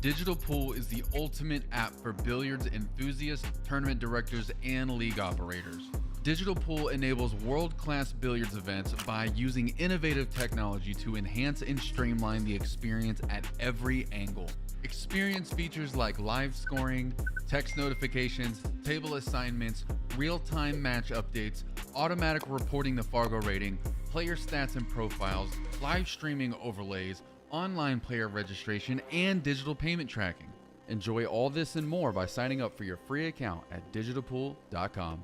Digital Pool is the ultimate app for billiards enthusiasts, tournament directors, and league operators. Digital Pool enables world-class billiards events by using innovative technology to enhance and streamline the experience at every angle. Experience features like live scoring, text notifications, table assignments, real-time match updates, automatic reporting the Fargo rating, player stats and profiles, live streaming overlays, online player registration, and digital payment tracking. Enjoy all this and more by signing up for your free account at digitalpool.com.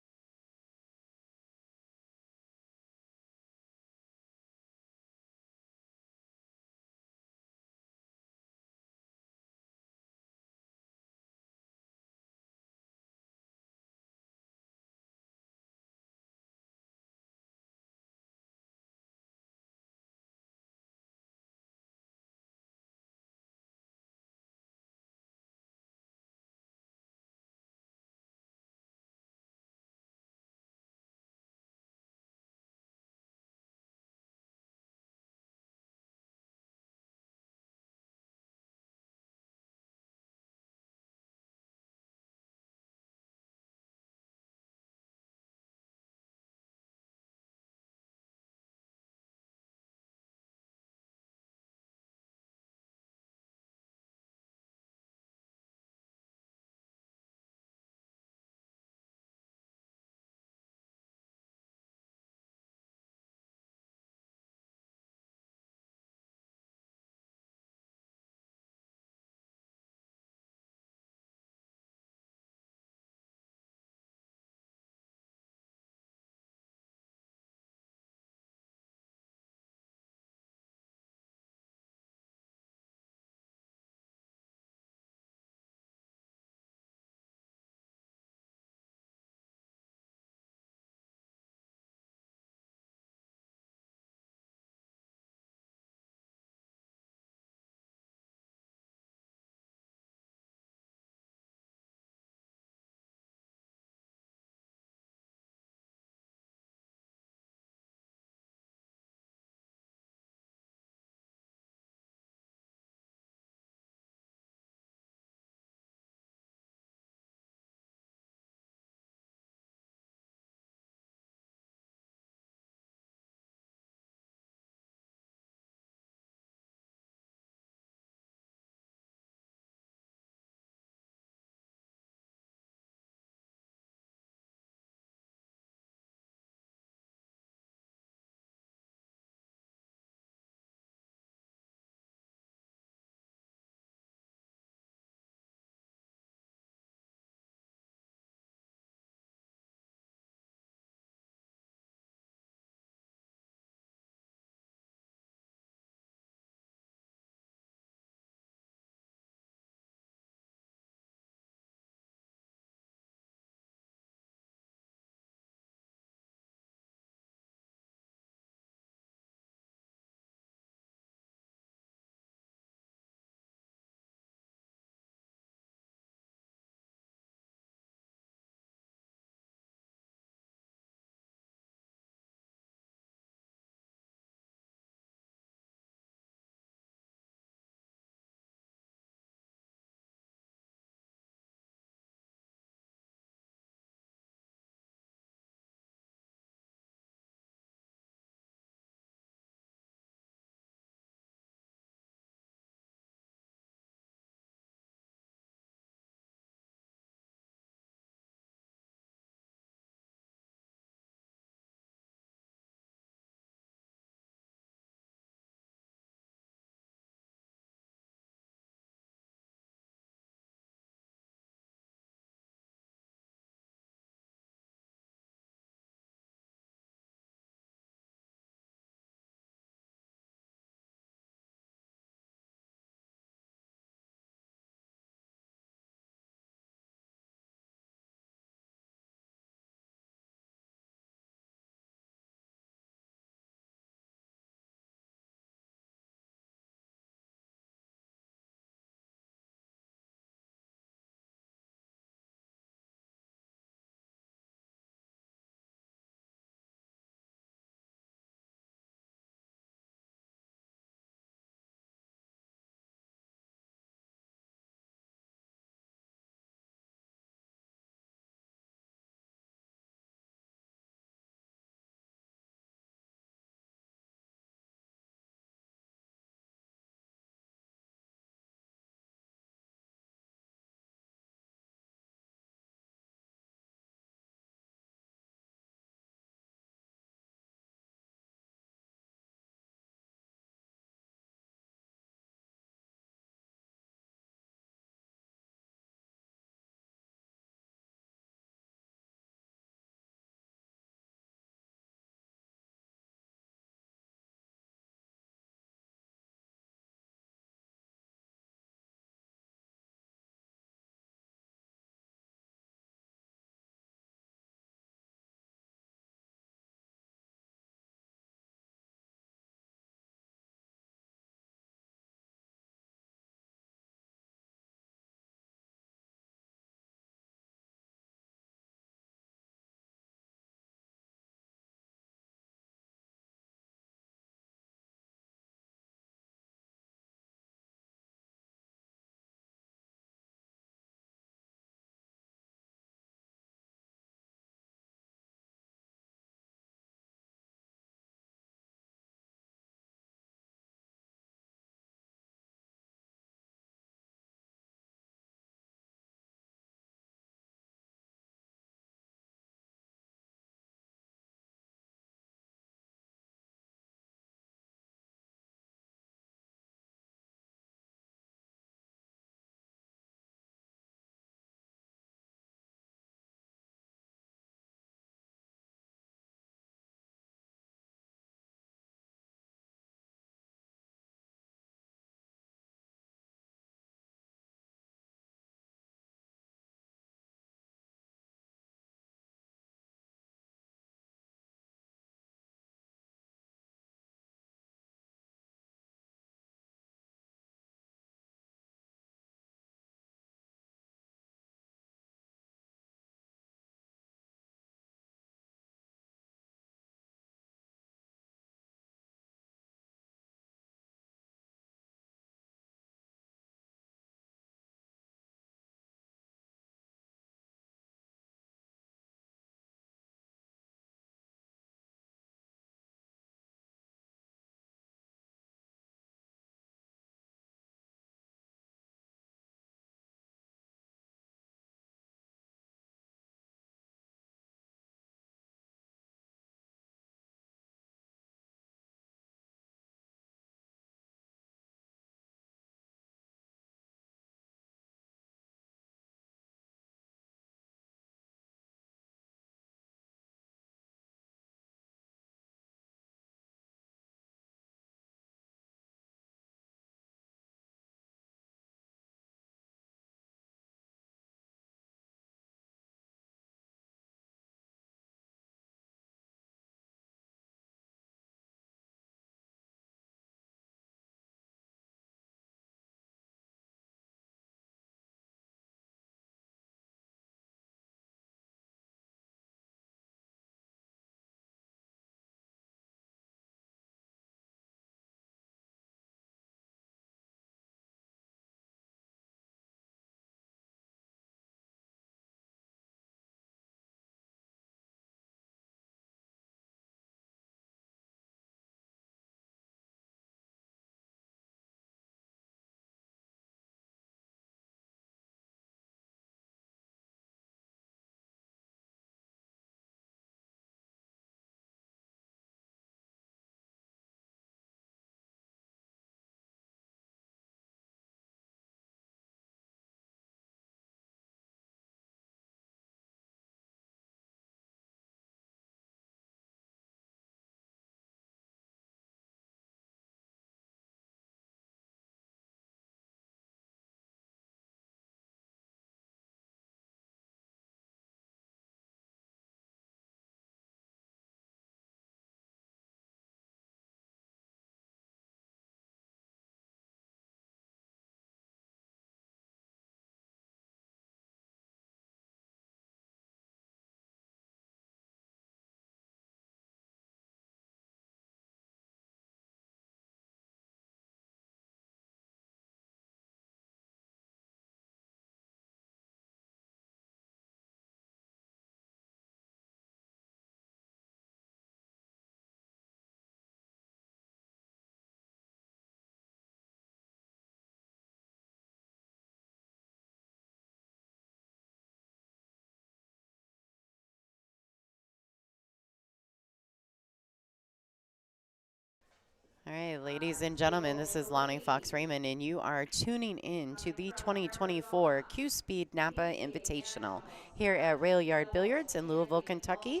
All right, ladies and gentlemen, this is Lonnie Fox Raymond, and you are tuning in to the 2024 CueSpeed Napa Invitational here at Railyard Billiards in Louisville, Kentucky.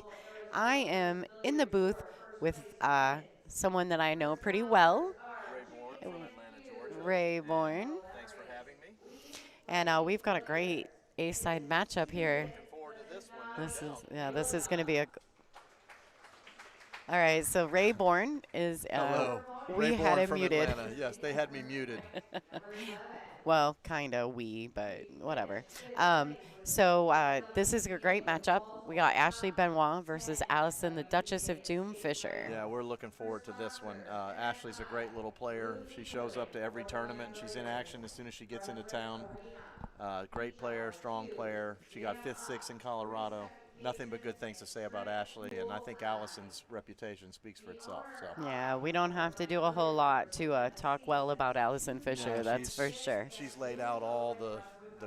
I am in the booth with someone that I know pretty well, Ray Bourne from Atlanta, Georgia. Ray Bourne, Thanks for having me. and we've got a great A-side matchup here. Looking forward to this one. This is going to be a. All right, so Ray Bourne is. Hello. We Ray had Bourne him from muted. Atlanta. Yes, they had me muted. Well, kind of but whatever. This is a great matchup. We got Ashley Benoit versus Allison, the Duchess of Doomfisher. Yeah, we're looking forward to this one. Ashley's a great little player. She shows up to every tournament. She's in action as soon as she gets into town. Great player, strong player. She got 5th, 6th in Colorado. Nothing but good things to say about Ashley, and I think Allison's reputation speaks for itself. So. Yeah, we don't have to do a whole lot to talk well about Allison Fisher, Yeah, that's for sure. She's laid out all the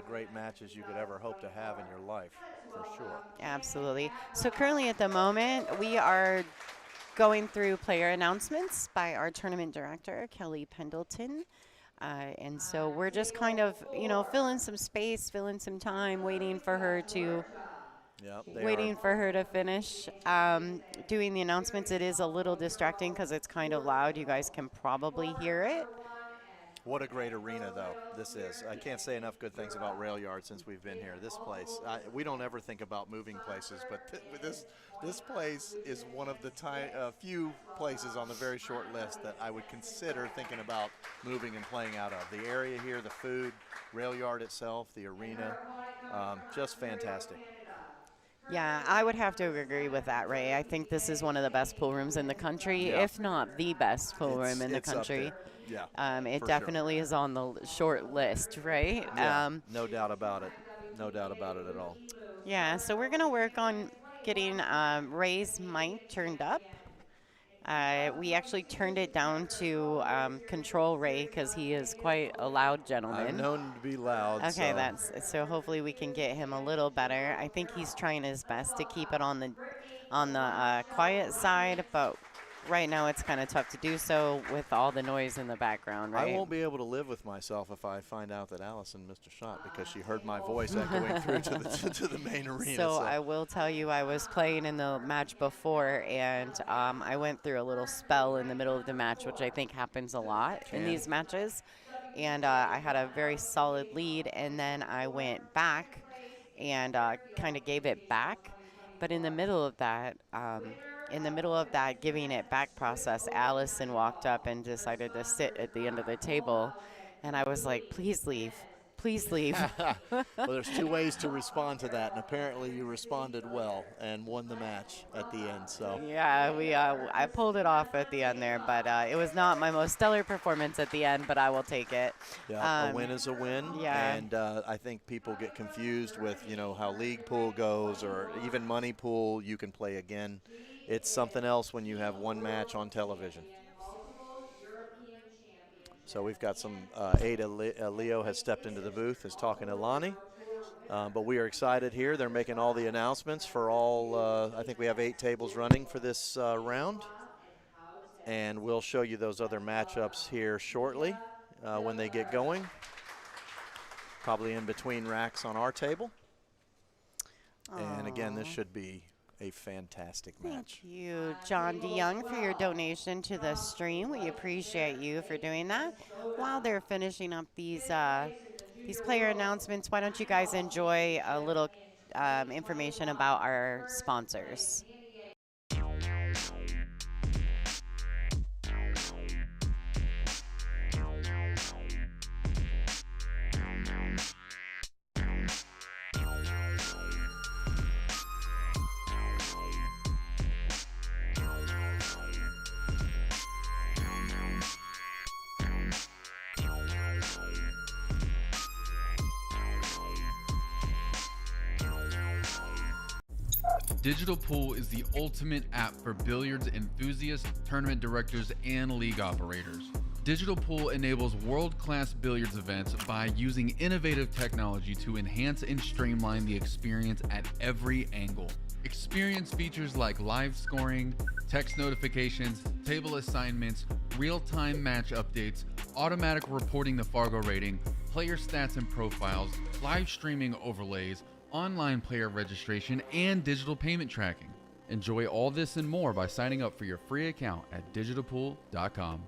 great matches you could ever hope to have in your life, for sure. Absolutely. So currently at the moment, we are going through player announcements by our tournament director, Kelly Pendleton. And so we're just kind of, filling some space, filling some time, waiting for her to finish doing the announcements. It is a little distracting because it's kind of loud. You guys can probably hear it. What a great arena, though, this is. I can't say enough good things about Railyard since we've been here. This place, we don't ever think about moving places, but this place is one of the few places on the very short list that I would consider thinking about moving and playing out of. The area here, the food, Railyard itself, the arena, just fantastic. Yeah, I would have to agree with that, Ray. I think this is one of the best pool rooms in the country, if not the best pool room in the country. Up there. Yeah, it definitely is on the short list, right? Yeah, no doubt about it. No doubt about it at all. Yeah, so we're going to work on getting Ray's mic turned up. We actually turned it down to control Ray because he is quite a loud gentleman. I'm known to be loud. Okay, so hopefully we can get him a little better. I think he's trying his best to keep it on the quiet side, but right now it's kind of tough to do so with all the noise in the background, right? I won't be able to live with myself if I find out that Allison missed a shot because she heard my voice echoing through to the main arena. So I will tell you, I was playing in the match before, and I went through a little spell in the middle of the match, which I think happens a lot in these matches. And I had a very solid lead, and then I went back and kind of gave it back. But in the middle of that, giving it back process, Allison walked up and decided to sit at the end of the table. And I was like, please leave. Please leave. Well, there's 2 ways to respond to that, and apparently you responded well and won the match at the end. So yeah, I pulled it off at the end there, but it was not my most stellar performance at the end, but I will take it. Yeah, a win is a win. Yeah. And I think people get confused with how league pool goes or even money pool. You can play again. It's something else when you have one match on television. So we've got some Ada Leo has stepped into the booth, is talking to Lonnie. But we are excited here. They're making all the announcements for all, I think we have 8 tables running for this round. And we'll show you those other matchups here shortly when they get going. Probably in between racks on our table. And again, this should be a fantastic match. Thank you, John DeYoung, for your donation to the stream. We appreciate you for doing that. While they're finishing up these player announcements, why don't you guys enjoy a little information about our sponsors? Digital Pool is the ultimate app for billiards enthusiasts, tournament directors, and league operators. Digital Pool enables world-class billiards events by using innovative technology to enhance and streamline the experience at every angle. Experience features like live scoring, text notifications, table assignments, real-time match updates, automatic reporting the Fargo rating, player stats and profiles, live streaming overlays, online player registration, and digital payment tracking. Enjoy all this and more by signing up for your free account at digitalpool.com.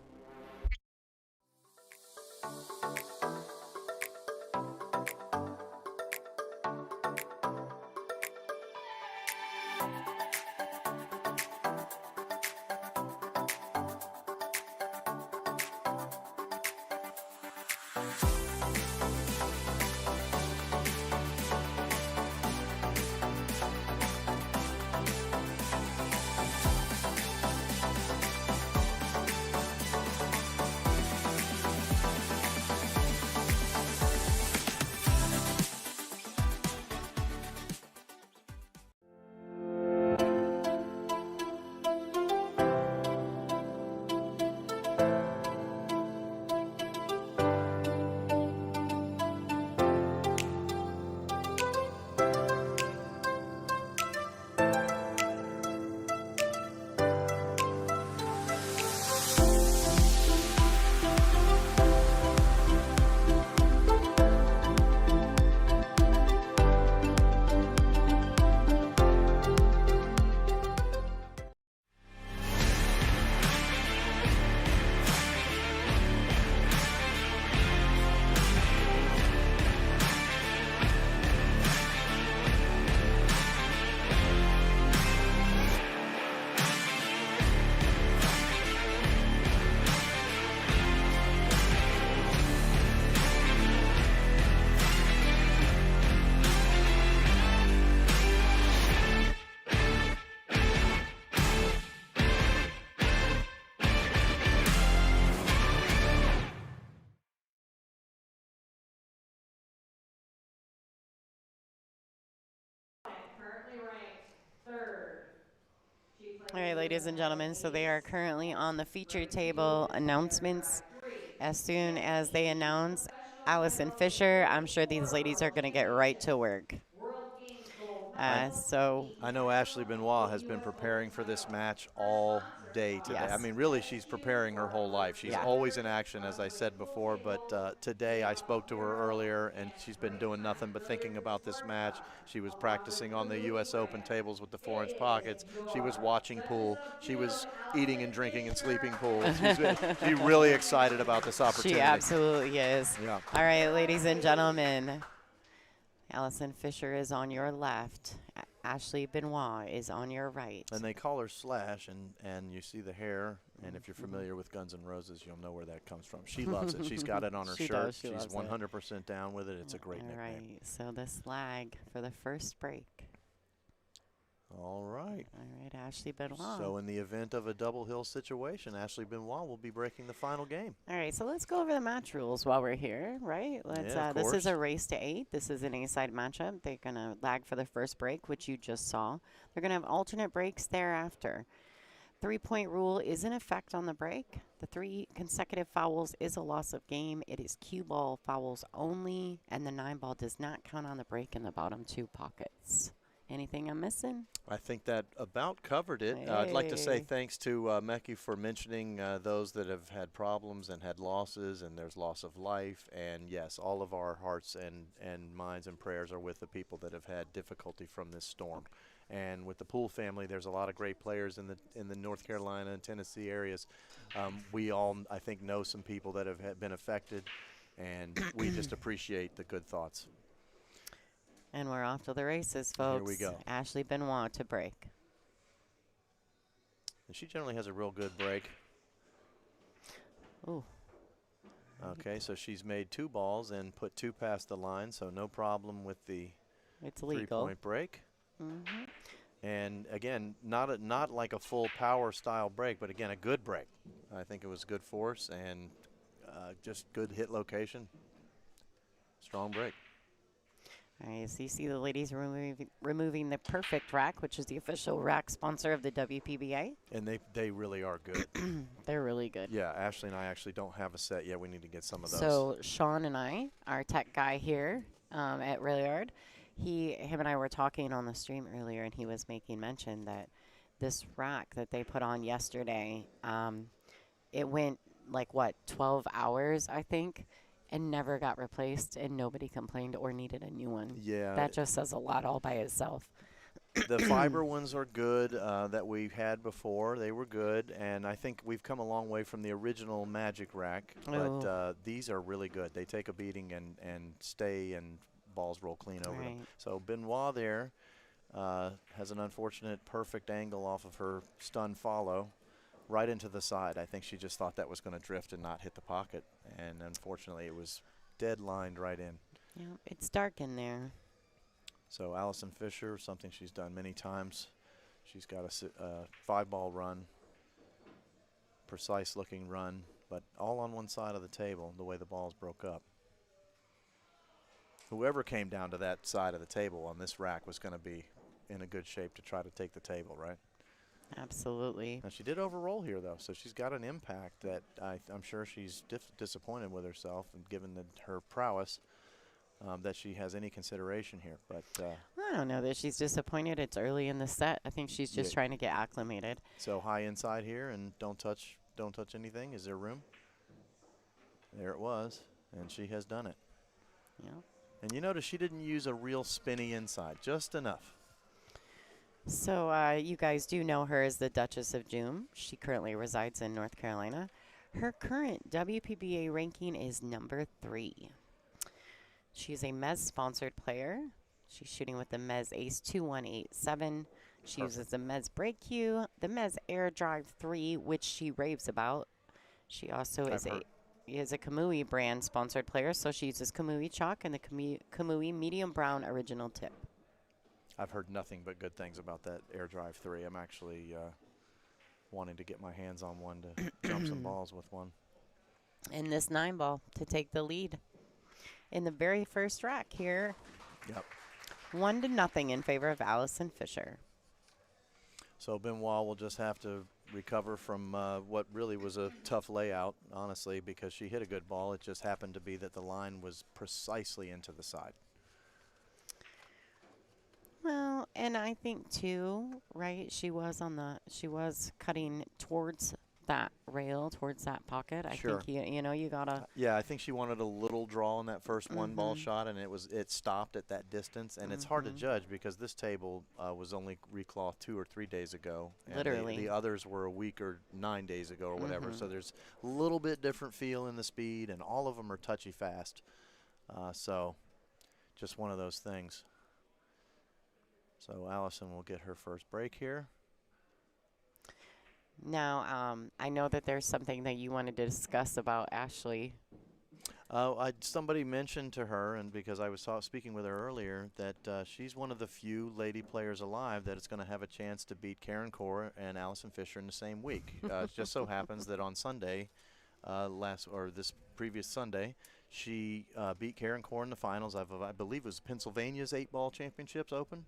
All right, ladies and gentlemen, so they are currently on the feature table announcements. As soon as they announce Allison Fisher, I'm sure these ladies are going to get right to work. I know Ashley Benoit has been preparing for this match all day today. Yes. I mean, really, she's preparing her whole life. She's always in action, as I said before, but today I spoke to her earlier, and she's been doing nothing but thinking about this match. She was practicing on the U.S. Open tables with the 4-inch pockets. She was watching pool. She was eating and drinking and sleeping pool. She's really excited about this opportunity. She absolutely is. Yeah. All right, ladies and gentlemen, Allison Fisher is on your left. Ashley Benoit is on your right. And they call her Slash, and you see the hair, and if you're familiar with Guns N' Roses, you'll know where that comes from. She loves it. She's got it on her shirt. She's 100% down with it. It's a great nickname. All right, so the slag for the first break. All right. All right, Ashley Benoit. So in the event of a double hill situation, Ashley Benoit will be breaking the final game. All right, so let's go over the match rules while we're here, right? Let's. This is a race to 8. This is an A-side matchup. They're going to lag for the first break, which you just saw. They're going to have alternate breaks thereafter. 3-point rule is in effect on the break. The 3 consecutive fouls is a loss of game. It is cue ball fouls only, and the 9-ball does not count on the break in the bottom 2 pockets. Anything I'm missing? I think that about covered it. Hey. I'd like to say thanks to Mekki for mentioning those that have had problems and had losses, and there's loss of life. And yes, all of our hearts and minds and prayers are with the people that have had difficulty from this storm. And with the Poole family, there's a lot of great players in the North Carolina and Tennessee areas. We all, I think, know some people that have been affected, and we just appreciate the good thoughts. And we're off to the races, folks. Here we go. Ashley Benoit to break. And she generally has a real good break. Ooh. Okay, so she's made 2 balls and put 2 past the line, so no problem with the 3-point break. And again, not like a full power style break, but again, a good break. I think it was good force and just good hit location. Strong break. All right, so you see the ladies removing the perfect rack, which is the official rack sponsor of the WPBA. And they really are good. They're really good. Yeah, Ashley and I actually don't have a set yet. We need to get some of those. So Sean and I, our tech guy here at Railyard, him and I were talking on the stream earlier, and he was making mention that this rack that they put on yesterday, it went like, what, 12 hours, I think, and never got replaced, and nobody complained or needed a new one. Yeah. That just says a lot all by itself. The fiber ones are good that we had before. They were good, and I think we've come a long way from the original Magic rack. But these are really good. They take a beating and stay, and balls roll clean over them. So Benoit there has an unfortunate perfect angle off of her stun follow right into the side. I think she just thought that was going to drift and not hit the pocket, and unfortunately it was dead lined right in. Yeah, it's dark in there. So Allison Fisher, something she's done many times. She's got a 5-ball run, precise looking run, but all on one side of the table, the way the balls broke up. Whoever came down to that side of the table on this rack was going to be in a good shape to try to take the table, right? Absolutely. Now she did overroll here, though, so she's got an impact that I'm sure she's disappointed with herself, and given her prowess, that she has any consideration here. But I don't know that she's disappointed. It's early in the set. I think she's just trying to get acclimated. So high inside here, and don't touch anything. Is there room? There it was, and she has done it. Yeah. And you notice she didn't use a real spinny inside, just enough. So you guys do know her as the Duchess of Doom. She currently resides in North Carolina. Her current WPBA ranking is number 3. She's a Mez-sponsored player. She's shooting with the Mez Ace 2187. She uses the Mez Break Cue, the Mez Air Drive 3, which she raves about. She also is a Kamui brand sponsored player, so she uses Kamui Chalk and the Kamui Medium Brown Original Tip. I've heard nothing but good things about that Air Drive 3. I'm actually wanting to get my hands on one to jump some balls with one. And this 9-ball to take the lead in the very first rack here. Yep. 1-0 in favor of Allison Fisher. So Benoit will just have to recover from what really was a tough layout, honestly, because she hit a good ball. It just happened to be that the line was precisely into the side. Well, and I think too, right? She was cutting towards that rail, towards that pocket. I think you gotta. Yeah, I think she wanted a little draw on that first 1-ball shot, and it stopped at that distance. And it's hard to judge because this table was only reclothed 2 or 3 days ago. And Literally, the others were a week or 9 days ago or whatever. So there's a little bit different feel in the speed, and all of them are touchy fast. So just one of those things. So Allison will get her first break here. Now, I know that there's something that you wanted to discuss about Ashley. Somebody mentioned to her, and because I was speaking with her earlier, that she's one of the few lady players alive that is going to have a chance to beat Karen Corr and Allison Fisher in the same week. It just so happens that on Sunday, this previous Sunday, she beat Karen Corr in the finals of, I believe it was Pennsylvania's 8-ball championships open.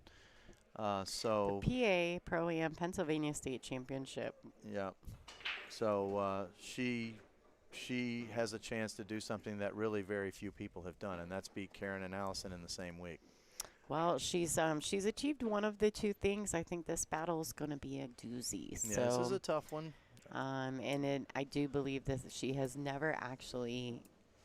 So the PA Pro-Am Pennsylvania State Championship. Yeah. So she has a chance to do something that really very few people have done, and that's beat Karen and Allison in the same week. Well, she's achieved one of the two things. I think this battle is going to be a doozy. Yeah, so, this is a tough one. I do believe that she has never actually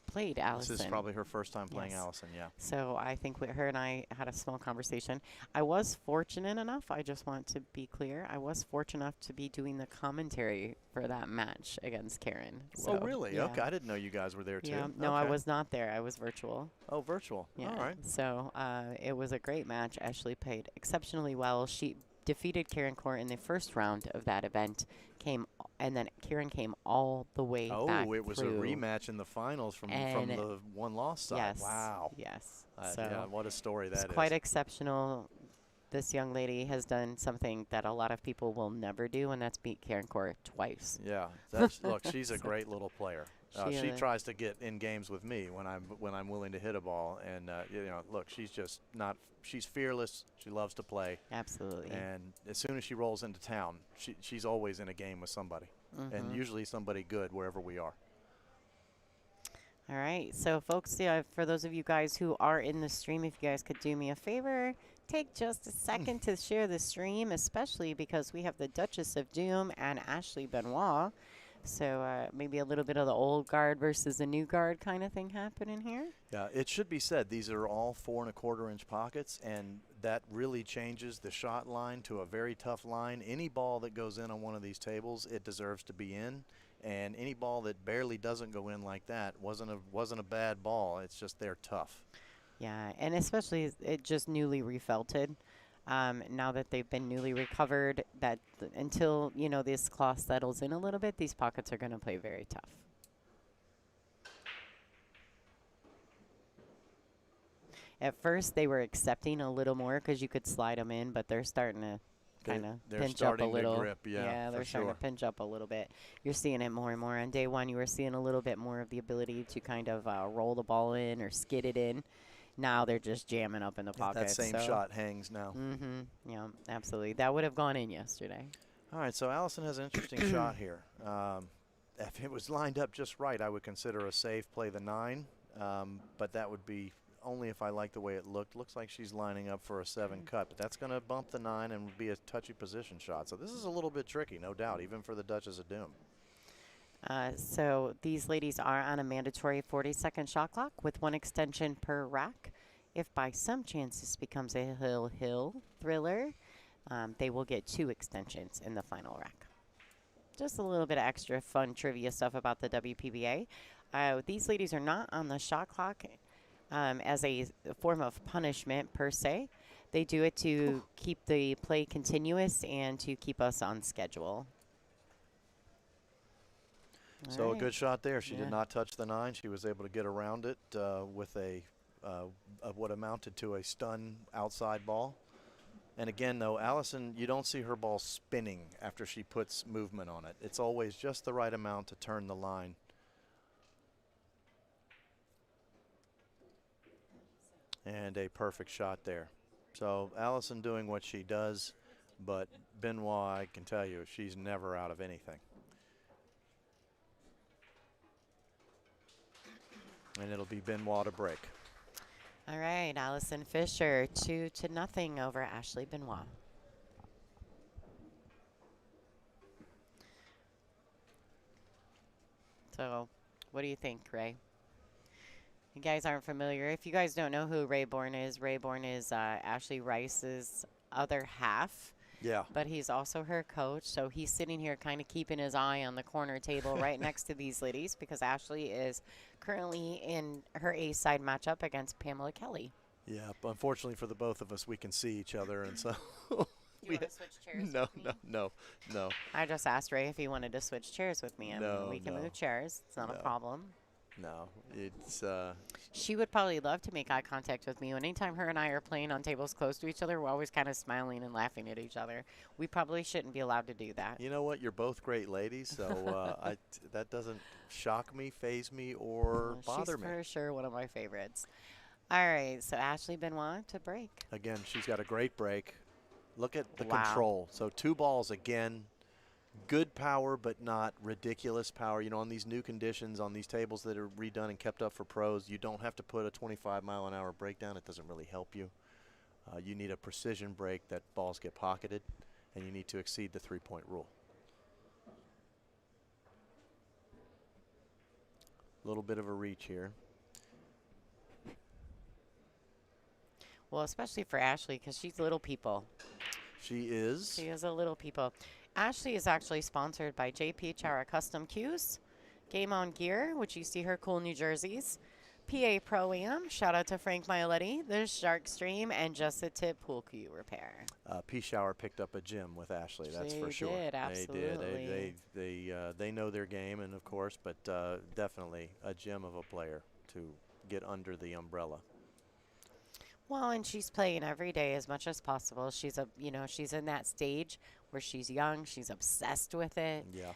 played Allison. This is probably her first time playing Allison, yeah. So I think her and I had a small conversation. I was fortunate enough, I just want to be clear, I was fortunate enough to be doing the commentary for that match against Karen. So, oh, really? Yeah. Okay, I didn't know you guys were there, too. Yeah, no, I was not there. I was virtual. Oh, virtual. Yeah. All right. So it was a great match. Ashley played exceptionally well. She defeated Karen Corr in the first round of that event, and then Karen came all the way back. Oh, it was through. A rematch in the finals from the one-loss side. Yes. Wow. Yes. Yeah, what a story that is. It's quite exceptional. This young lady has done something that a lot of people will never do, and that's beat Karen Corr twice. Yeah. Look, she's a great little player. She tries to get in games with me when I'm willing to hit a ball, and look, she's fearless. She loves to play. Absolutely. And as soon as she rolls into town, she's always in a game with somebody, and usually somebody good wherever we are. All right, so folks, for those of you guys who are in the stream, if you guys could do me a favor, take just a second to share the stream, especially because we have the Duchess of Doom and Ashley Benoit. So maybe a little bit of the old guard versus the new guard kind of thing happening here. Yeah, it should be said these are all 4 1/4-inch pockets, and that really changes the shot line to a very tough line. Any ball that goes in on one of these tables, it deserves to be in. And any ball that barely doesn't go in like that wasn't a bad ball. It's just they're tough. Yeah, and especially it just newly refelted. Now that they've been newly recovered, that until this cloth settles in a little bit, these pockets are going to play very tough. At first, they were accepting a little more because you could slide them in, but they're starting to kind of pinch up a little. Grip, yeah, they're starting to pinch up a little bit. You're seeing it more and more. On day one, you were seeing a little bit more of the ability to kind of roll the ball in or skid it in. Now they're just jamming up in the pocket. That same shot hangs now. Yeah, absolutely. That would have gone in yesterday. All right, so Allison has an interesting shot here. If it was lined up just right, I would consider a save play the 9, but that would be only if I like the way it looked. Looks like she's lining up for a 7 cut, but that's going to bump the 9 and be a touchy position shot. So this is a little bit tricky, no doubt, even for the Duchess of Doom. So these ladies are on a mandatory 40-second shot clock with 1 extension per rack. If by some chance this becomes a hill thriller, they will get 2 extensions in the final rack. Just a little bit of extra fun trivia stuff about the WPBA. These ladies are not on the shot clock as a form of punishment per se. They do it to keep the play continuous and to keep us on schedule. So a good shot there. She did not touch the 9. She was able to get around it with what amounted to a stun outside ball. And again, though, Allison, you don't see her ball spinning after she puts movement on it. It's always just the right amount to turn the line. And a perfect shot there. So Allison doing what she does, but Benoit, I can tell you, she's never out of anything. And it'll be Benoit to break. All right, Allison Fisher, 2-0 over Ashley Benoit. So, what do you think, Ray? You guys aren't familiar. If you guys don't know who Rayborn is Ashley Rice's other half. Yeah. But he's also her coach, so he's sitting here kind of keeping his eye on the corner table right next to these ladies because Ashley is currently in her A-side matchup against Pamela Kelly. Yeah, but unfortunately for the both of us, we can see each other, and so Do you want to switch chairs with me? No. I just asked Ray if he wanted to switch chairs with me. I mean, we can move chairs. It's not a problem. No, it's She would probably love to make eye contact with me. Anytime her and I are playing on tables close to each other, we're always kind of smiling and laughing at each other. We probably shouldn't be allowed to do that. You know what? You're both great ladies, so that doesn't shock me, faze me, or bother me. She's for sure one of my favorites. All right, so Ashley Benoit to break. Again, she's got a great break. Look at the control. So 2 balls again. Good power, but not ridiculous power. You know, on these new conditions, on these tables that are redone and kept up for pros, you don't have to put a 25-mile-an-hour break down. It doesn't really help you. You need a precision break that balls get pocketed, and you need to exceed the 3-point rule. A little bit of a reach here. Well, especially for Ashley, because she's little people. She is. She is a little people. Ashley is actually sponsored by JP Chara Custom Cues, Game On Gear, which you see her cool new jerseys, PA Pro-Am, shout out to Frank Mioletti, the Shark Stream, and Just a Tip Pool Cue Repair. P Shower picked up a gym with Ashley, that's for sure. They did, absolutely. They know their game, and of course, but definitely a gem of a player to get under the umbrella. Well, and she's playing every day as much as possible. She's she's in that stage where she's young. She's obsessed with it. Yeah.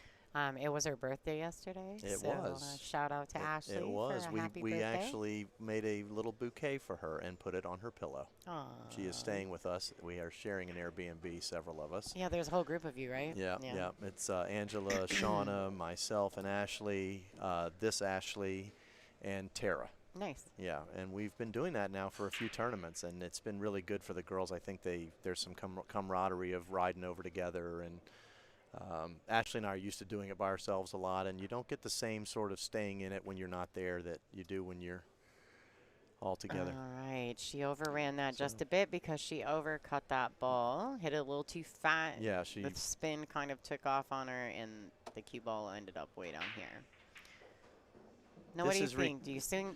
It was her birthday yesterday. It so, was. Shout out to Ashley. It was. For a happy We birthday. actually made a little bouquet for her and put it on her pillow. Aww. She is staying with us. We are sharing an Airbnb, several of us. Yeah, there's a whole group of you, right? Yeah. It's Angela, Shauna, myself, and Ashley. This Ashley. and Tara. Nice. Yeah, and we've been doing that now for a few tournaments, and it's been really good for the girls. I think there's some camaraderie of riding over together, and Ashley and I are used to doing it by ourselves a lot, and you don't get the same sort of staying in it when you're not there that you do when you're all together. All right, she overran that just a bit because she overcut that ball, hit it a little too fat. Yeah, the spin kind of took off on her, and the cue ball ended up way down here. Now, what do you think?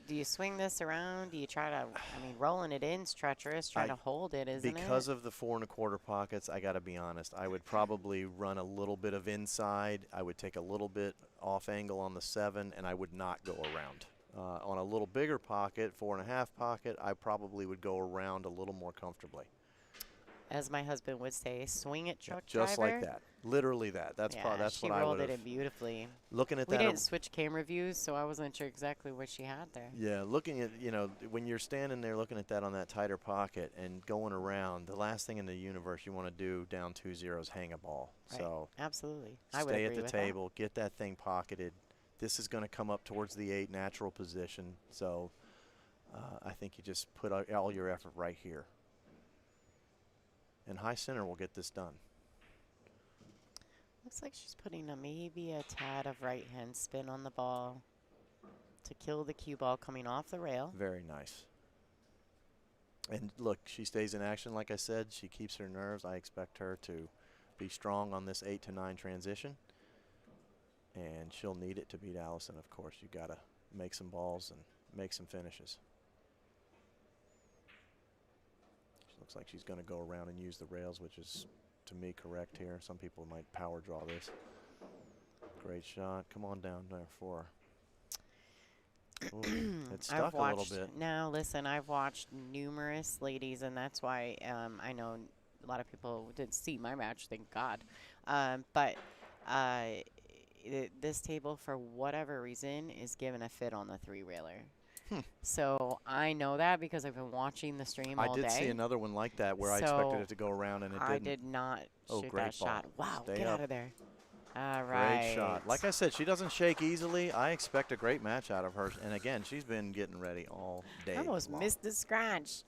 Do you swing this around? Do you try to? I mean, rolling it in's treacherous. Trying to hold it, isn't it? Because of the 4 1/4 pockets, I got to be honest. I would probably run a little bit of inside. I would take a little bit off angle on the 7, and I would not go around. On a little bigger pocket, 4 1/2 pocket, I probably would go around a little more comfortably. As my husband would say, swing it, truck just driver. like that. Literally that. That's what I would have. She rolled it in beautifully. Looking at we that. We didn't switch camera views, so I wasn't sure exactly what she had there. Yeah, looking at, when you're standing there looking at that on that tighter pocket and going around, the last thing in the universe you want to do down 2-0 is hang a ball. Right. So absolutely. Stay at the table, get that thing pocketed. This is going to come up towards the 8 natural position. So I think you just put all your effort right here. And high center will get this done. Looks like she's putting maybe a tad of right-hand spin on the ball to kill the cue ball coming off the rail. Very nice. And look, she stays in action, like I said. She keeps her nerves. I expect her to be strong on this 8 to 9 transition. And she'll need it to beat Allison, of course. You got to make some balls and make some finishes. Looks like she's going to go around and use the rails, which is, to me, correct here. Some people might power draw this. Great shot. Come on down there for her. Ooh, it's stuck a little bit. Now, listen, I've watched numerous ladies, and that's why I know a lot of people didn't see my match, thank God. But this table, for whatever reason, is given a fit on the 3-railer. So I know that because I've been watching the stream all day. I did see another one like that where I expected it to go around and it didn't. I did not shoot that shot. Wow, get out of there. All right. Great shot. Like I said, she doesn't shake easily. I expect a great match out of her. And again, she's been getting ready all day. I almost missed the scratch.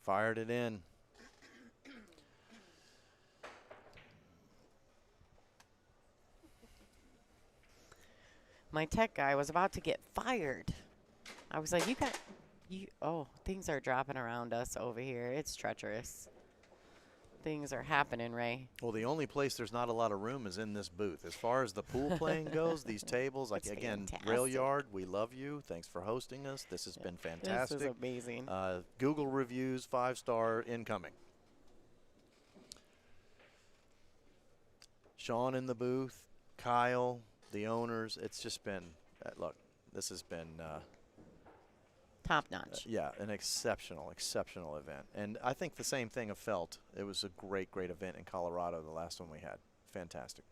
Fired it in. My tech guy was about to get fired. I was like, oh, things are dropping around us over here. It's treacherous. Things are happening, Ray. Well, the only place there's not a lot of room is in this booth. As far as the pool playing goes, these tables, like again, Railyard, we love you. Thanks for hosting us. This has been fantastic. This is amazing. Google reviews, 5-star incoming. Sean in the booth, Kyle, the owners. It's just been, look, this has been top notch. Yeah, an exceptional event. And I think the same thing of felt. It was a great event in Colorado, the last one we had. Fantastic.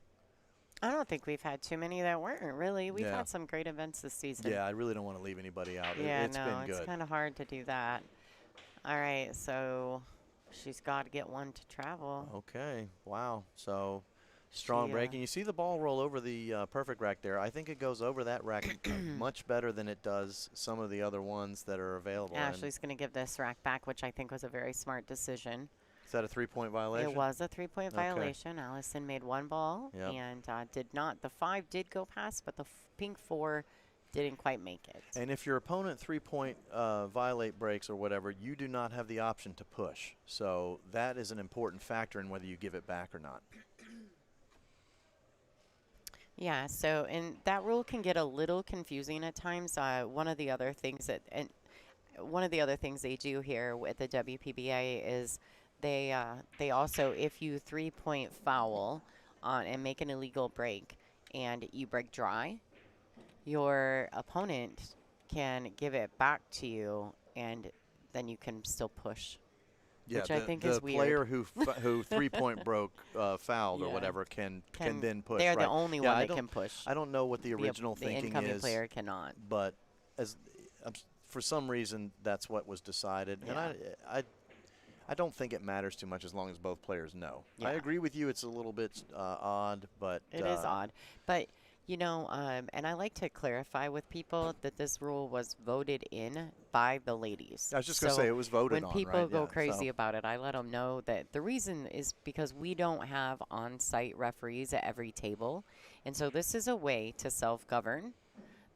I don't think we've had too many that weren't, really. We've had some great events this season. Yeah, I really don't want to leave anybody out. Yeah, it's been good. It's kind of hard to do that. All right, so she's got to get one to travel. Okay, wow. So strong break. And you see the ball roll over the perfect rack there. I think it goes over that rack much better than it does some of the other ones that are available. Ashley's going to give this rack back, which I think was a very smart decision. Is that a 3-point violation? It was a 3-point violation. Allison made one ball and did not. The 5 did go past, but the pink 4 didn't quite make it. And if your opponent 3-point violate breaks or whatever, you do not have the option to push. So that is an important factor in whether you give it back or not. Yeah, so and that rule can get a little confusing at times. One of the other things they do here with the WPBA is they also, if you 3-point foul on and make an illegal break and you break dry, your opponent can give it back to you and then you can still push. Yeah, which I think is weird. The player who 3-point broke fouled or whatever can then push. They're the only one that can push. I don't know what the original thinking is. The incoming player cannot. But for some reason, that's what was decided. Yeah. And I don't think it matters too much as long as both players know. Yeah. I agree with you. It's a little bit odd, but it is odd. But you know, and I like to clarify with people that this rule was voted in by the ladies. I was just going to say it was voted on. When people right? go crazy about it, I let them know that the reason is because we don't have on-site referees at every table. And so this is a way to self-govern.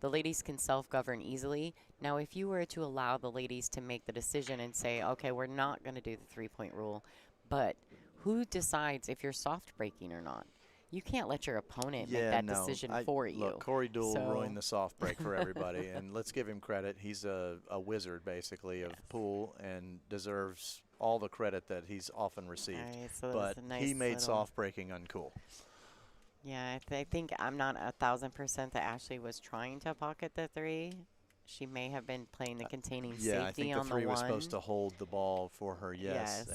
The ladies can self-govern easily. Now, if you were to allow the ladies to make the decision and say, okay, we're not going to do the three-point rule, but who decides if you're soft breaking or not? You can't let your opponent make that decision for you. Look, Corey Duell ruined the soft break for everybody, and let's give him credit. He's a wizard, basically, of pool and deserves all the credit that he's often received. Right, so but nice he made soft breaking uncool. Yeah, I think I'm not 1,000% that Ashley was trying to pocket the three. She may have been playing the containing safety on the one. Yeah, I think the three was supposed to hold the ball for her, yes.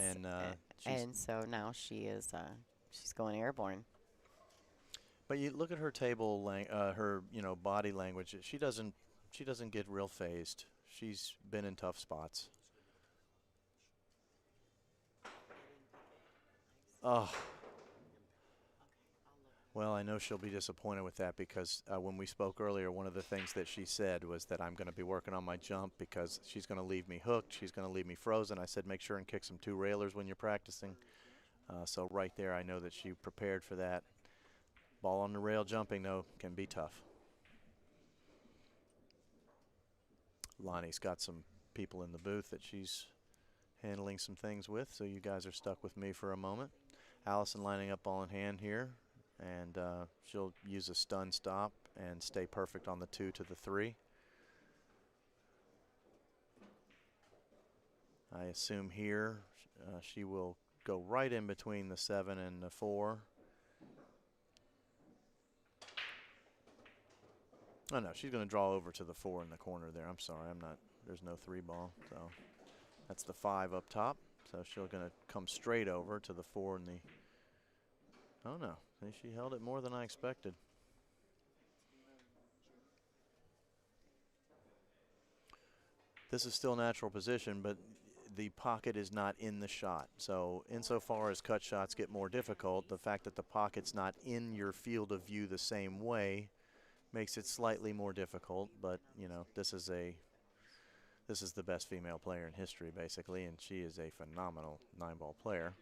And so now she is she's going airborne. But you look at her table, her body language. She doesn't get real phased. She's been in tough spots. Oh. Well, I know she'll be disappointed with that because when we spoke earlier, one of the things that she said was that I'm going to be working on my jump because she's going to leave me hooked. She's going to leave me frozen. I said, make sure and kick some 2 railers when you're practicing. So right there, I know that she prepared for that. Ball on the rail jumping, though, can be tough. Lonnie's got some people in the booth that she's handling some things with, so you guys are stuck with me for a moment. Allison lining up ball in hand here, and she'll use a stun stop and stay perfect on the 2 to the 3. I assume here she will go right in between the 7 and the 4. Oh, no, she's going to draw over to the 4 in the corner there. I'm sorry, there's no 3 ball. So that's the 5 up top. So she's going to come straight over to the 4 in the, oh no, she held it more than I expected. This is still natural position, but the pocket is not in the shot. So insofar as cut shots get more difficult, the fact that the pocket's not in your field of view the same way makes it slightly more difficult, but this is the best female player in history, basically, and she is a phenomenal 9-ball player.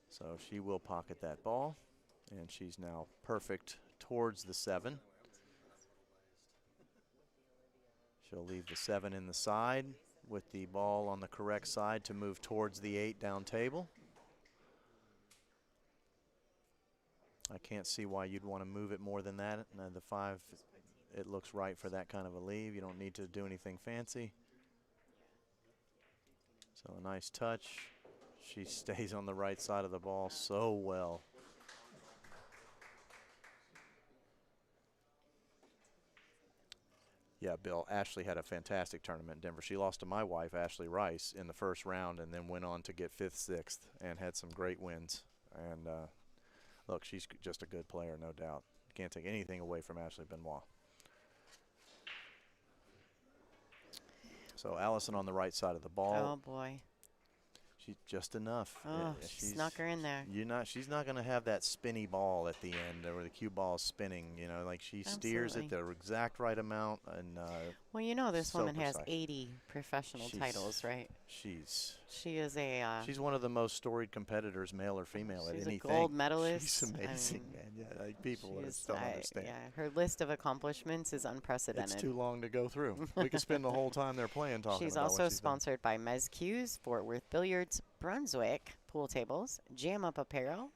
So she will pocket that ball, and she's now perfect towards the 7. She'll leave the 7 in the side with the ball on the correct side to move towards the 8 down table. I can't see why you'd want to move it more than that. The 5, it looks right for that kind of a leave. You don't need to do anything fancy. So a nice touch. She stays on the right side of the ball so well. Yeah, Bill, Ashley had a fantastic tournament in Denver. She lost to my wife, Ashley Rice, in the first round and then went on to get 5th, 6th and had some great wins. And look, she's just a good player, no doubt. Can't take anything away from Ashley Benoit. So Allison on the right side of the ball. Oh, boy. She's just enough. Oh, she snuck her in there. She's not going to have that spinny ball at the end where the cue ball is spinning. Like she steers it the exact right amount. And well, this woman has 80 professional titles, right? She is she's one of the most storied competitors, male or female, at anything. She's a gold medalist. She's amazing, man. Yeah, people just don't understand. Yeah, her list of accomplishments is unprecedented. It's too long to go through. We could spend the whole time they're playing talking she's about also what she's sponsored by Mez Cues, Fort Worth Billiards, Brunswick Pool Tables, Jam Up Apparel,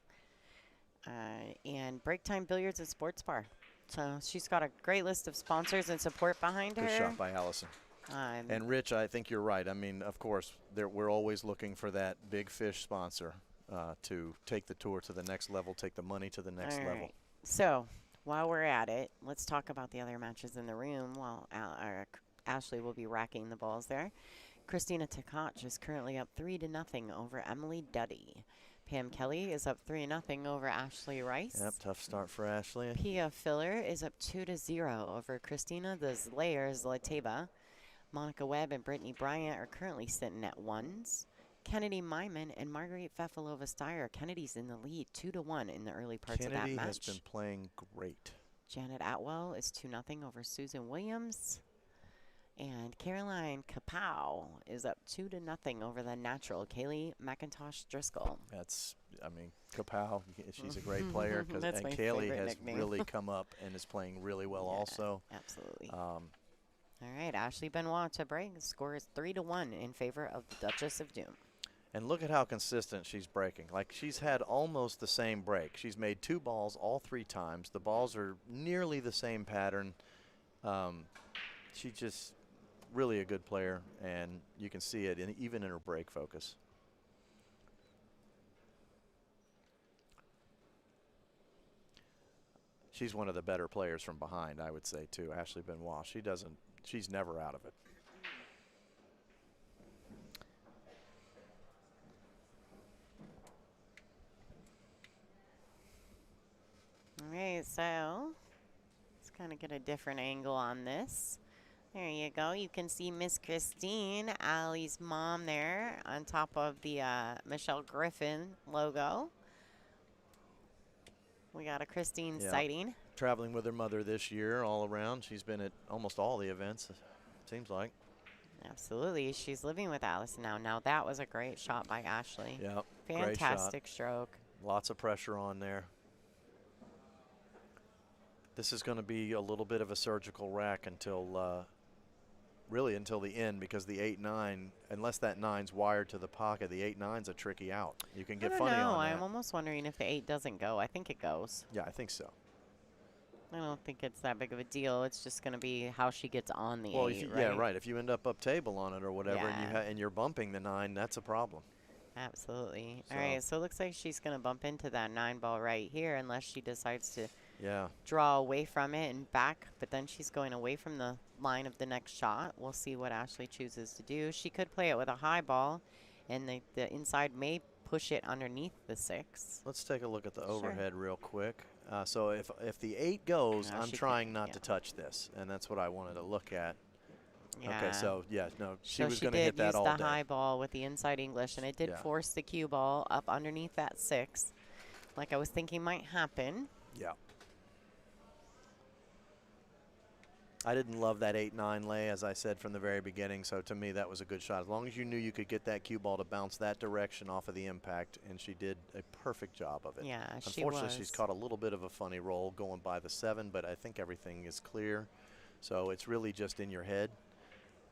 and Break Time Billiards and Sports Bar. So she's got a great list of sponsors and support behind her. Good shot by Allison. And Rich, I think you're right. I mean, of course, we're always looking for that big fish sponsor to take the tour to the next level, take the money to the next level. Right. So while we're at it, let's talk about the other matches in the room while Ashley will be racking the balls there. Christina Tkach is currently up 3-0 over Emily Duddy. Pam Kelly is up 3-0 over Ashley Rice. Yep, tough start for Ashley. Pia Filler is up 2-0 over Christina the Slayer Zlateva. Monica Webb and Brittany Bryant are currently sitting at ones. Kennedy Myman and Marguerite Fefalova-Steyer. Kennedy's in the lead 2-1 in the early parts of that match. Kennedy has been playing great. Janet Atwell is 2-0 over Susan Williams. And Caroline Kapow is up 2-0 over the natural Kaylee McIntosh Driscoll. That's, I mean, Kapow, she's a great player. And Kaylee has really come up and is playing really well also. Absolutely. All right, Ashley Benoit to break. The score is 3-1 in favor of the Duchess of Doom. And look at how consistent she's breaking. Like, she's had almost the same break. She's made 2 balls all 3 times. The balls are nearly the same pattern. She's just really a good player, and you can see it even in her break focus. She's one of the better players from behind, I would say, too, Ashley Benoit. She's never out of it. All right, so let's kind of get a different angle on this. There you go. You can see Miss Christine, Allie's mom there on top of the Michelle Griffin logo. We got a Christine sighting. Traveling with her mother this year all around. She's been at almost all the events, it seems like. Absolutely. She's living with Allison now. Now, that was a great shot by Ashley. Yep. Fantastic stroke. Lots of pressure on there. This is going to be a little bit of a surgical rack until really until the end, because the 8-9, unless that 9's wired to the pocket, the 8-9's a tricky out. You can get funny on that. I'm almost wondering if the 8 doesn't go. I think it goes. Yeah, I think so. I don't think it's that big of a deal. It's just going to be how she gets on the 8, right? Yeah, right. If you end up table on it or whatever, and you're bumping the 9, that's a problem. Absolutely. All right, so it looks like she's going to bump into that 9 ball right here unless she decides to draw away from it and back, but then she's going away from the line of the next shot. We'll see what Ashley chooses to do. She could play it with a high ball, and the inside may push it underneath the 6. Let's take a look at the overhead real quick. So if the 8 goes, I'm trying not to touch this, and that's what I wanted to look at. Yeah. Okay, so she was going to hit that all day. She did use the high ball with the inside English, and it did force the cue ball up underneath that 6, like I was thinking might happen. Yeah. I didn't love that 8-9 lay, as I said from the very beginning, so to me that was a good shot. As long as you knew you could get that cue ball to bounce that direction off of the impact, and she did a perfect job of it. Yeah, Unfortunately, she's caught a little bit of a funny roll going by the 7, but I think everything is clear. So it's really just in your head.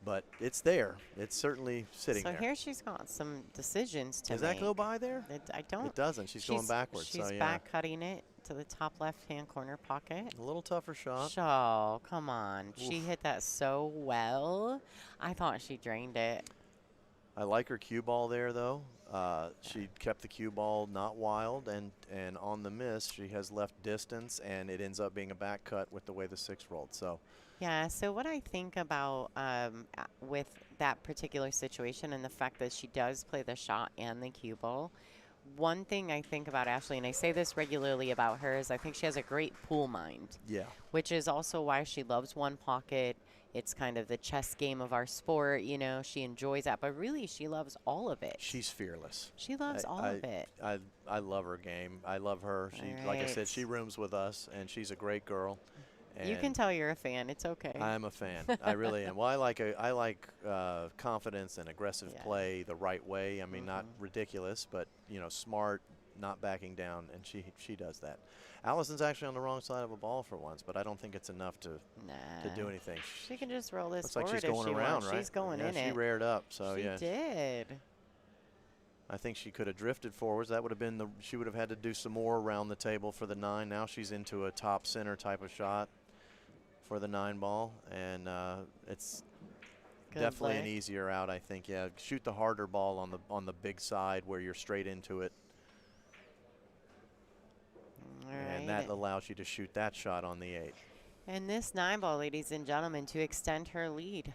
But it's there. It's certainly sitting there. So here she's got some decisions to make. Does that go by there? I don't. It doesn't. She's going backwards. She's back cutting it to the top left-hand corner pocket. A little tougher shot. Oh, come on. Oof. She hit that so well. I thought she drained it. I like her cue ball there, though. She kept the cue ball not wild, and on the miss, she has left distance, and it ends up being a back cut with the way the 6 rolled. So. Yeah, so what I think about with that particular situation and the fact that she does play the shot and the cue ball, one thing I think about Ashley, and I say this regularly about her, is I think she has a great pool mind. Yeah. Which is also why she loves one pocket. It's kind of the chess game of our sport, you know. She enjoys that, but really she loves all of it. She's fearless. She loves all of it. I love her game. I love her. She, like I said, she rooms with us, and she's a great girl. You can tell you're a fan. It's okay. I'm a fan. I really am. Well, I like confidence and aggressive play the right way. I mean, not ridiculous, but smart, not backing down, and she does that. Allison's actually on the wrong side of a ball for once, but I don't think it's enough to do anything. She can just roll this Looks forward like she's going around, right? She's going in it. She reared up, so she did. I think she could have drifted forwards. That would have been she would have had to do some more around the table for the 9. Now she's into a top center type of shot for the 9 ball, and it's definitely an easier out, I think. Yeah, shoot the harder ball on the big side where you're straight into it. And that allows you to shoot that shot on the 8. And this 9 ball, ladies and gentlemen, to extend her lead.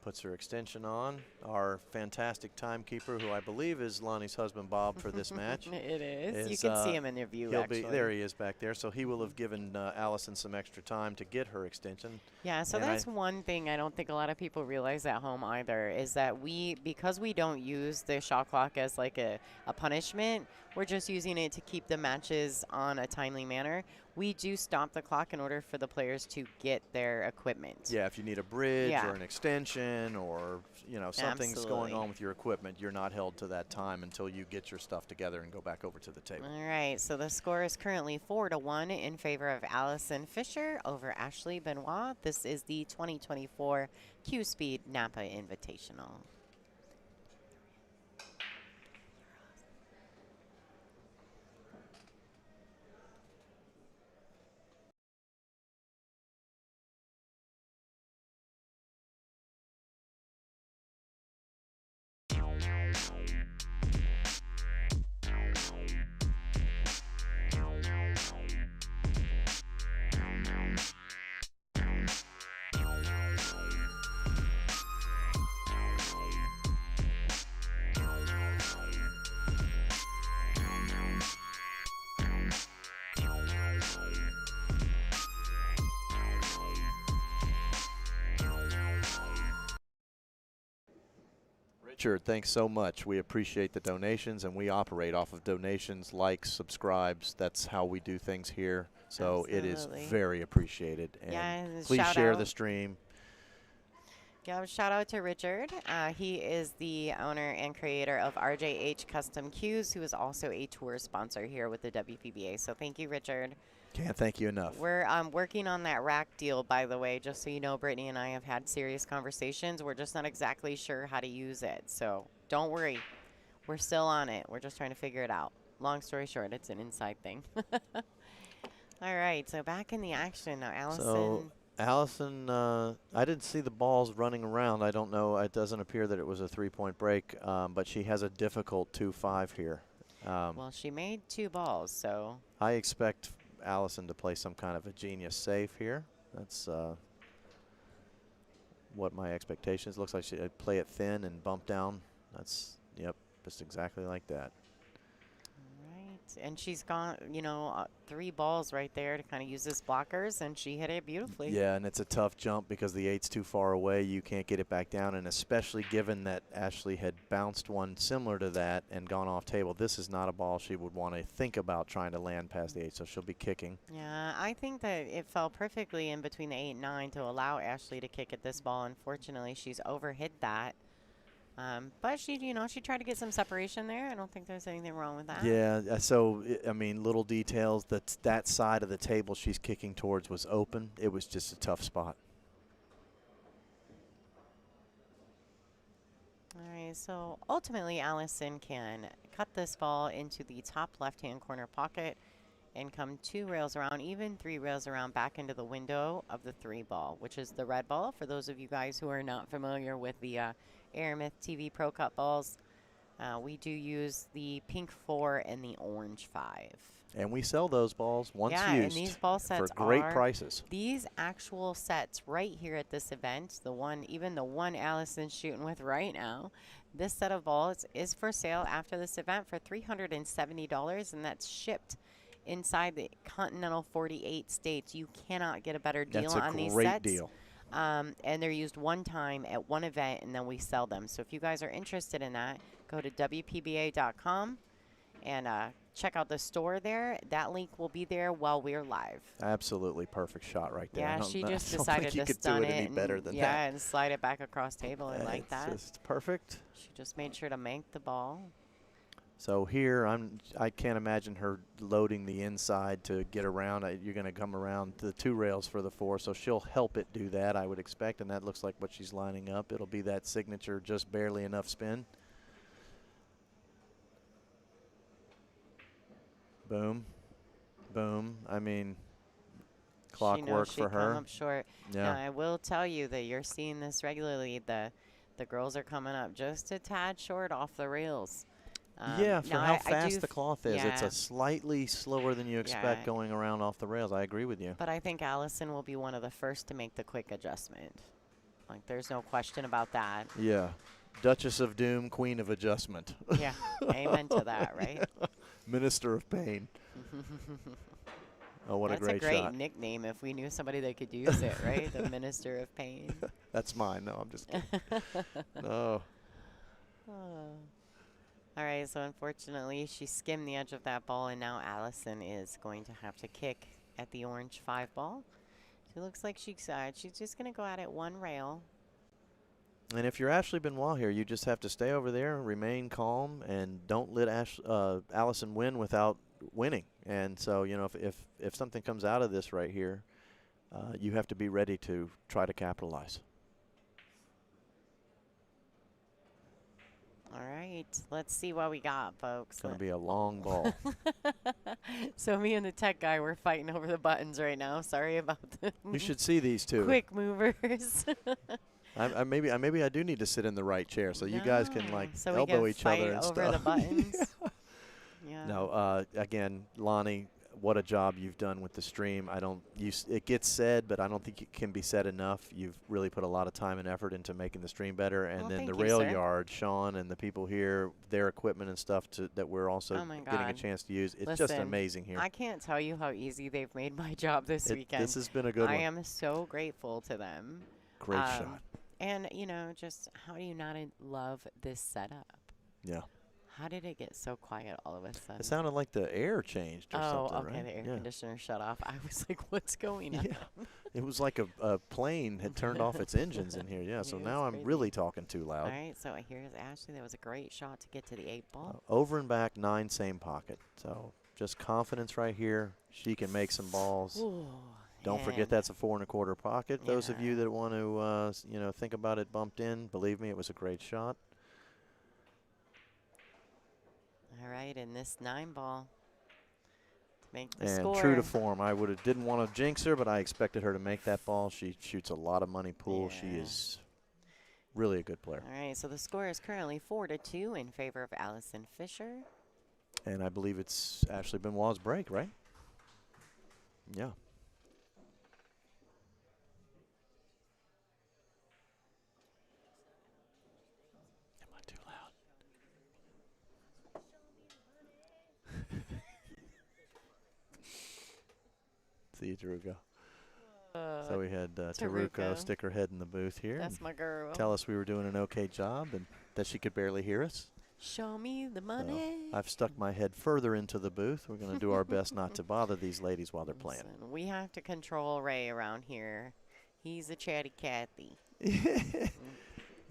puts her extension on. Our fantastic timekeeper, who I believe is Lonnie's husband, Bob, for this match. It is. You can see him in your view, actually. There he is back there. So he will have given Allison some extra time to get her extension. Yeah, so that's one thing I don't think a lot of people realize at home either, is that because we don't use the shot clock as like a punishment, we're just using it to keep the matches on a timely manner. We do stop the clock in order for the players to get their equipment. Yeah, if you need a bridge or an extension, or something's going on with your equipment, you're not held to that time until you get your stuff together and go back over to the table. All right, so the score is currently 4-1 in favor of Allison Fisher over Ashley Benoit. This is the 2024 CueSpeed Napa Invitational. Richard, thanks so much. We appreciate the donations, and we operate off of donations, likes, subscribes. That's how we do things here. So Absolutely. It is very appreciated. And please share the stream. Yeah, shout out to Richard. He is the owner and creator of RJH Custom Cues, who is also a tour sponsor here with the WPBA. So thank you, Richard. Can't thank you enough. We're working on that rack deal, by the way, just so you know. Brittany and I have had serious conversations. We're just not exactly sure how to use it. So don't worry. We're still on it. We're just trying to figure it out. Long story short, it's an inside thing. All right, so back in the action now, Allison. So Allison, I didn't see the balls running around. I don't know. It doesn't appear that it was a three-point break, but she has a difficult 2-5 here. Well, she made 2 balls, so. I expect Allison to play some kind of a genius save here. That's what my expectations. Looks like she'd play it thin and bump down. That's, yep, just exactly like that. And she's got, 3 balls right there to kind of use as blockers, and she hit it beautifully. Yeah, and it's a tough jump because the 8's too far away. You can't get it back down, and especially given that Ashley had bounced one similar to that and gone off table, this is not a ball she would want to think about trying to land past the 8, so she'll be kicking. Yeah, I think that it fell perfectly in between the 8 and 9 to allow Ashley to kick at this ball. Unfortunately, she's overhit that. But she tried to get some separation there. I don't think there's anything wrong with that. Yeah, so, I mean, little details. That side of the table she's kicking towards was open. It was just a tough spot. All right, so ultimately Allison can cut this ball into the top left-hand corner pocket and come 2 rails around, even 3 rails around, back into the window of the 3 ball, which is the red ball. For those of you guys who are not familiar with the Aramith TV Pro Cup balls, we do use the pink 4 and the orange 5. And we sell those balls once used, and these ball sets for great prices. These actual sets right here at this event, even the one Allison's shooting with right now, this set of balls is for sale after this event for $370, and that's shipped inside the continental 48 states. You cannot get a better deal on these sets. That's a great deal. And they're used one time at one event, and then we sell them. So if you guys are interested in that, go to WPBA.com and check out the store there. That link will be there while we're live. Absolutely perfect shot right there. Yeah, she just decided to stun it. Any better than that. Yeah, and slide it back across table. I like that. It's just perfect. She just made sure to make the ball. So here, I can't imagine her loading the inside to get around. You're going to come around to the 2 rails for the 4, so she'll help it do that, I would expect, and that looks like what she's lining up. It'll be that signature, just barely enough spin. Boom. Boom. I mean, clockwork for her. Come up short. Yeah. Now, I will tell you that you're seeing this regularly. The girls are coming up just a tad short off the rails. Yeah, for how fast the cloth is. It's a slightly slower than you expect going around off the rails. I agree with you. But I think Allison will be one of the first to make the quick adjustment. Like, there's no question about that. Yeah. Duchess of Doom, Queen of Adjustment. Yeah, amen to that, right? Yeah. Minister of Pain. Oh, what That's a great great shot. nickname if we knew somebody that could use it, right? The Minister of Pain. That's mine. No, I'm just kidding. No. Oh. All right, so unfortunately, she skimmed the edge of that ball, and now Allison is going to have to kick at the orange 5 ball. She looks like she's just going to go at it one rail. And if you're Ashley Benoit here, you just have to stay over there, remain calm, and don't let Allison win without winning. And so, you know, if something comes out of this right here, you have to be ready to try to capitalize. All right, let's see what we got, folks. It's going to be a long ball. So me and the tech guy, we're fighting over the buttons right now. Sorry about the You should see these two. quick movers. Maybe I do need to sit in the right chair so you guys can like so elbow we each can other and fight over stuff. the buttons. Yeah. No, again, Lonnie, what a job you've done with the stream. It gets said, but I don't think it can be said enough. You've really put a lot of time and effort into making the stream better. And then the Railyard, Sean and the people here, their equipment and stuff that we're also getting a chance to use. It's just amazing here. I can't tell you how easy they've made my job this weekend. This has been a good one. I am so grateful to them. Great shot. And, you know, just how do you not love this setup? Yeah. How did it get so quiet all of a sudden? It sounded like the air changed or something, okay, right? the air conditioner shut off. I was like, what's going on? Yeah. It was like a plane had turned off its engines in here. Yeah, so now I'm really talking too loud. All right, so here's Ashley. That was a great shot to get to the 8 ball. Over and back, 9, same pocket. So just confidence right here. She can make some balls. Ooh, Don't forget that's a 4 1/4 pocket. Those of you that want to, think about it bumped in, believe me, it was a great shot. All right, and this 9 ball to make the score. And true to form, I didn't want to jinx her, but I expected her to make that ball. She shoots a lot of money pool. Yeah. She is really a good player. All right, so the score is currently 4-2 in favor of Allison Fisher. And I believe it's Ashley Benoit's break, right? Yeah. See Taruko. So we had Taruko stick her head in the booth here. That's my girl. Tell us we were doing an okay job and that she could barely hear us. Show me the money. So I've stuck my head further into the booth. We're going to do our best not to bother these ladies while they're playing. Listen, we have to control Ray around here. He's a chatty Cathy.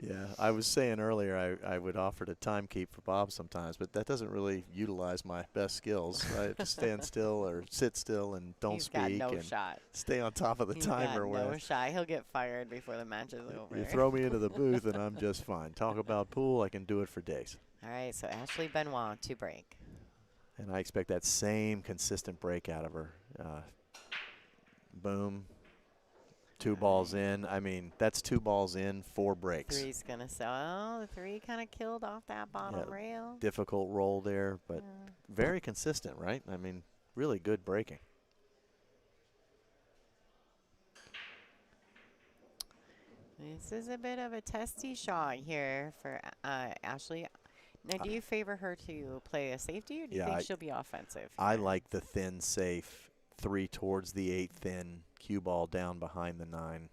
Yeah, I was saying earlier I would offer to time keep for Bob sometimes, but that doesn't really utilize my best skills. I have to stand still or sit still and don't speak. He's got no and shot. Stay on top of the timer. He's got no shot. He'll get fired before the match is over. You throw me into the booth and I'm just fine. Talk about pool, I can do it for days. All right, so Ashley Benoit to break. And I expect that same consistent break out of her. Boom. 2 balls in. I mean, that's 2 balls in, 4 breaks. 3's going to sell. The 3 kind of killed off that bottom rail. Difficult roll there, but very consistent, right? I mean, really good breaking. This is a bit of a testy shot here for Ashley. Now, do you favor her to play a safety, or do you think she'll be offensive? I like the thin, safe 3 towards the 8 thin, cue ball down behind the 9.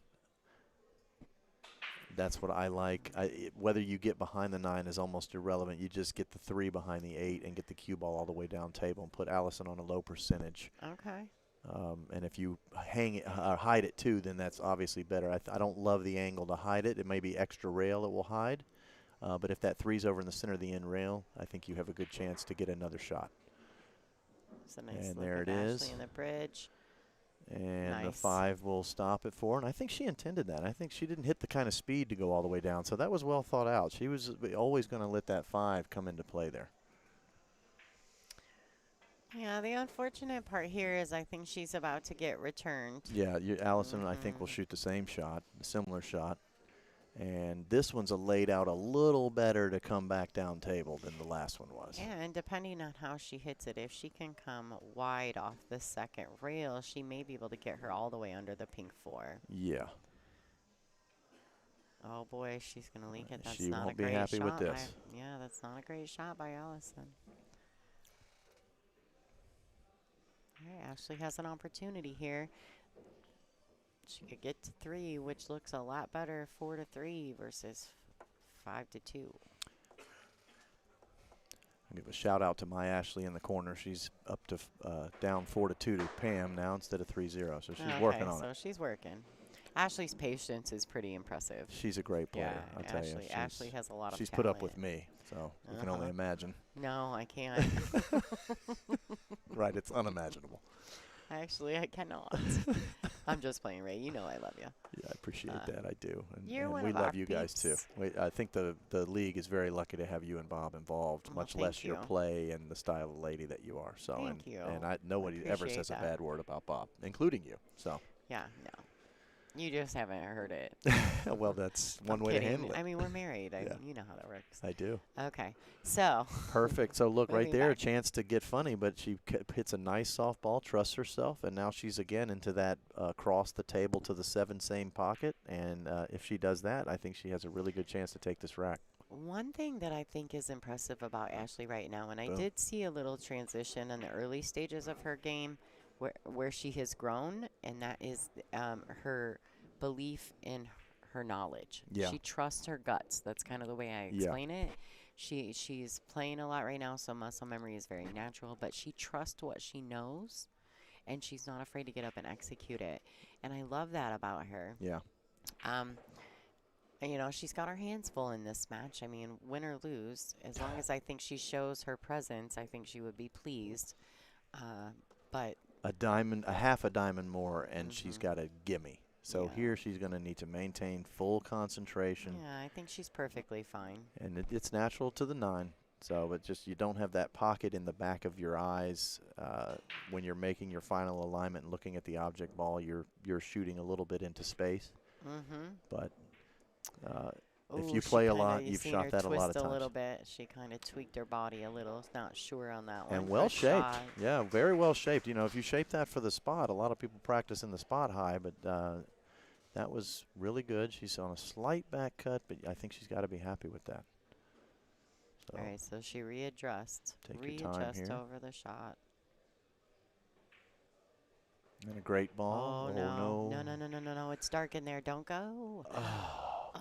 That's what I like. Whether you get behind the 9 is almost irrelevant. You just get the 3 behind the 8 and get the cue ball all the way down table and put Allison on a low percentage. Okay. And if you hang it, hide it too, then that's obviously better. I don't love the angle to hide it. It may be extra rail it will hide. But if that 3's over in the center of the end rail, I think you have a good chance to get another shot. It's a nice and look there at it is. Ashley in the bridge. And the 5 will stop at 4. And I think she intended that. I think she didn't hit the kind of speed to go all the way down. So that was well thought out. She was always going to let that 5 come into play there. Yeah, the unfortunate part here is I think she's about to get returned. Yeah, Allison, I think, will shoot the same shot, a similar shot. And this one's laid out a little better to come back down table than the last one was. Yeah, and depending on how she hits it, if she can come wide off the second rail, she may be able to get her all the way under the pink 4. Yeah. Oh boy, she's gonna leak it. That's She not a won't be great happy with shot this. yeah, that's not a great shot by Allison. All right, Ashley has an opportunity here. She could get to 3, which looks a lot better, 4-3 versus 5-2. I'll give a shout out to my Ashley in the corner. She's up to down 4-2 to Pam now instead of 3-0. So she's working on it. So she's working. Ashley's patience is pretty impressive. She's a great player, Yeah, I'll tell you. Ashley has a lot of She's talent. put up with me, so you can only imagine. No, I can't. Right, it's unimaginable. Actually, I cannot. I'm just playing, Ray. You know I love you. Yeah, I appreciate that. I do. You're And one we of our love you guys, too. peeps. I think the league is very lucky to have you and Bob involved, much thank less your you. play and the style of lady that you are. So, Thank you. And nobody ever appreciate says that. a bad word about Bob, including you. So. Yeah, no. You just haven't heard it. Well, that's one I'm way kidding. to handle it. I mean, we're married. Yeah. You know how that works. I do. Okay. So. Perfect. So, look, right Moving there, a back. chance to get funny, but she hits a nice softball, trusts herself, and now she's again into that across the table to the 7 same pocket. And if she does that, I think she has a really good chance to take this rack. One thing that I think is impressive about Ashley right now, and I Boom. did see a little transition in the early stages of her game where she has grown, and that is her belief in her knowledge. Yeah. She trusts her guts. That's kind of the way I explain it. She's playing a lot right now, so muscle memory is very natural, but she trusts what she knows, and she's not afraid to get up and execute it. And I love that about her. Yeah. You know, she's got her hands full in this match. I mean, win or lose, as long as I think she shows her presence, I think she would be pleased. But A half a diamond more, and she's got a gimme. So here she's going to need to maintain full concentration. yeah, I think she's perfectly fine. And it's natural to the 9. So, but just you don't have that pocket in the back of your eyes when you're making your final alignment and looking at the object ball. You're shooting a little bit into space. But if you play a lot, you've shot that a lot of times. A little bit. She kind of tweaked her body a little. Not sure on that one. And well shaped. Yeah, very well shaped. You know, if you shape that for the spot, a lot of people practice in the spot high, but that was really good. She's on a slight back cut, but I think she's got to be happy with that. So all right, so she readjusts. Take your time here. Over the shot. And a great ball. Oh, no. No. It's dark in there. Don't go. Oh,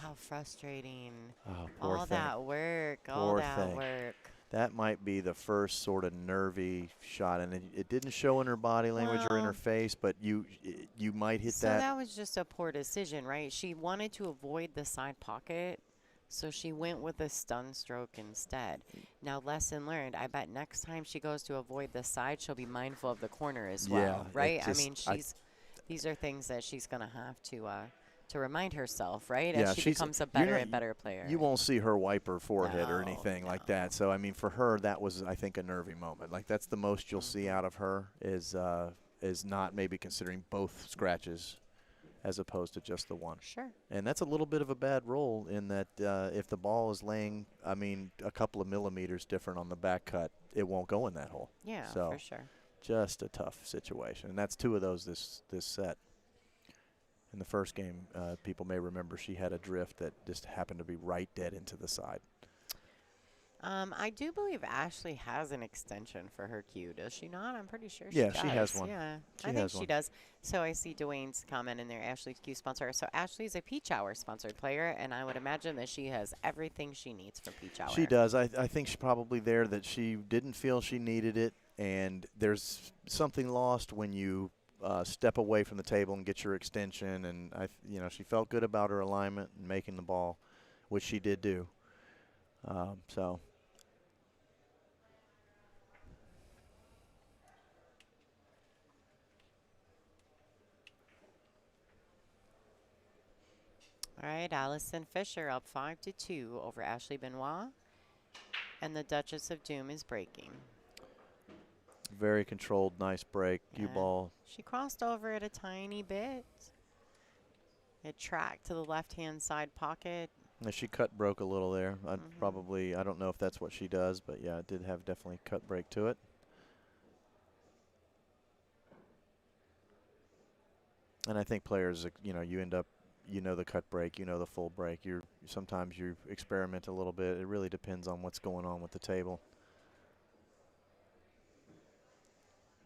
how frustrating. Oh, poor all thing. that work. Poor all that thing. work. That might be the first sort of nervy shot, and it didn't show in her body language or in her face, but you might hit that. So that was just a poor decision, right? She wanted to avoid the side pocket, so she went with a stun stroke instead. Now, lesson learned. I bet next time she goes to avoid the side, she'll be mindful of the corner as well, right? I mean, these are things that she's going to have to remind herself, right? As she becomes a better and better player. You won't see her wipe her forehead or anything like that. So, I mean, for her, that was, I think, a nervy moment. Like, that's the most you'll see out of her is not maybe considering both scratches as opposed to just the one. Sure. And that's a little bit of a bad roll in that if the ball is laying, I mean, a couple of millimeters different on the back cut, it won't go in that hole. Yeah, so for sure. Just a tough situation. And that's 2 of those this set. In the first game, people may remember she had a drift that just happened to be right dead into the side. I do believe Ashley has an extension for her cue, does she not? I'm pretty sure she does. Yeah, she has one. Yeah, I think she does. So I see Dwayne's comment in there, Ashley's cue sponsor. So Ashley's a Peach Hour sponsored player, and I would imagine that she has everything she needs for Peach Hour. She does. I think she's probably there that she didn't feel she needed it, and there's something lost when you step away from the table and get your extension. And she felt good about her alignment and making the ball, which she did do. So. All right, Allison Fisher up 5-2 over Ashley Benoit, and the Duchess of Doom is breaking. Very controlled, nice break. Cue ball. She crossed over it a tiny bit. It tracked to the left-hand side pocket. She cut broke a little there. I don't know if that's what she does, but yeah, it did have definitely cut break to it. And I think players, you end up you know the cut break, you know the full break. Sometimes you experiment a little bit. It really depends on what's going on with the table.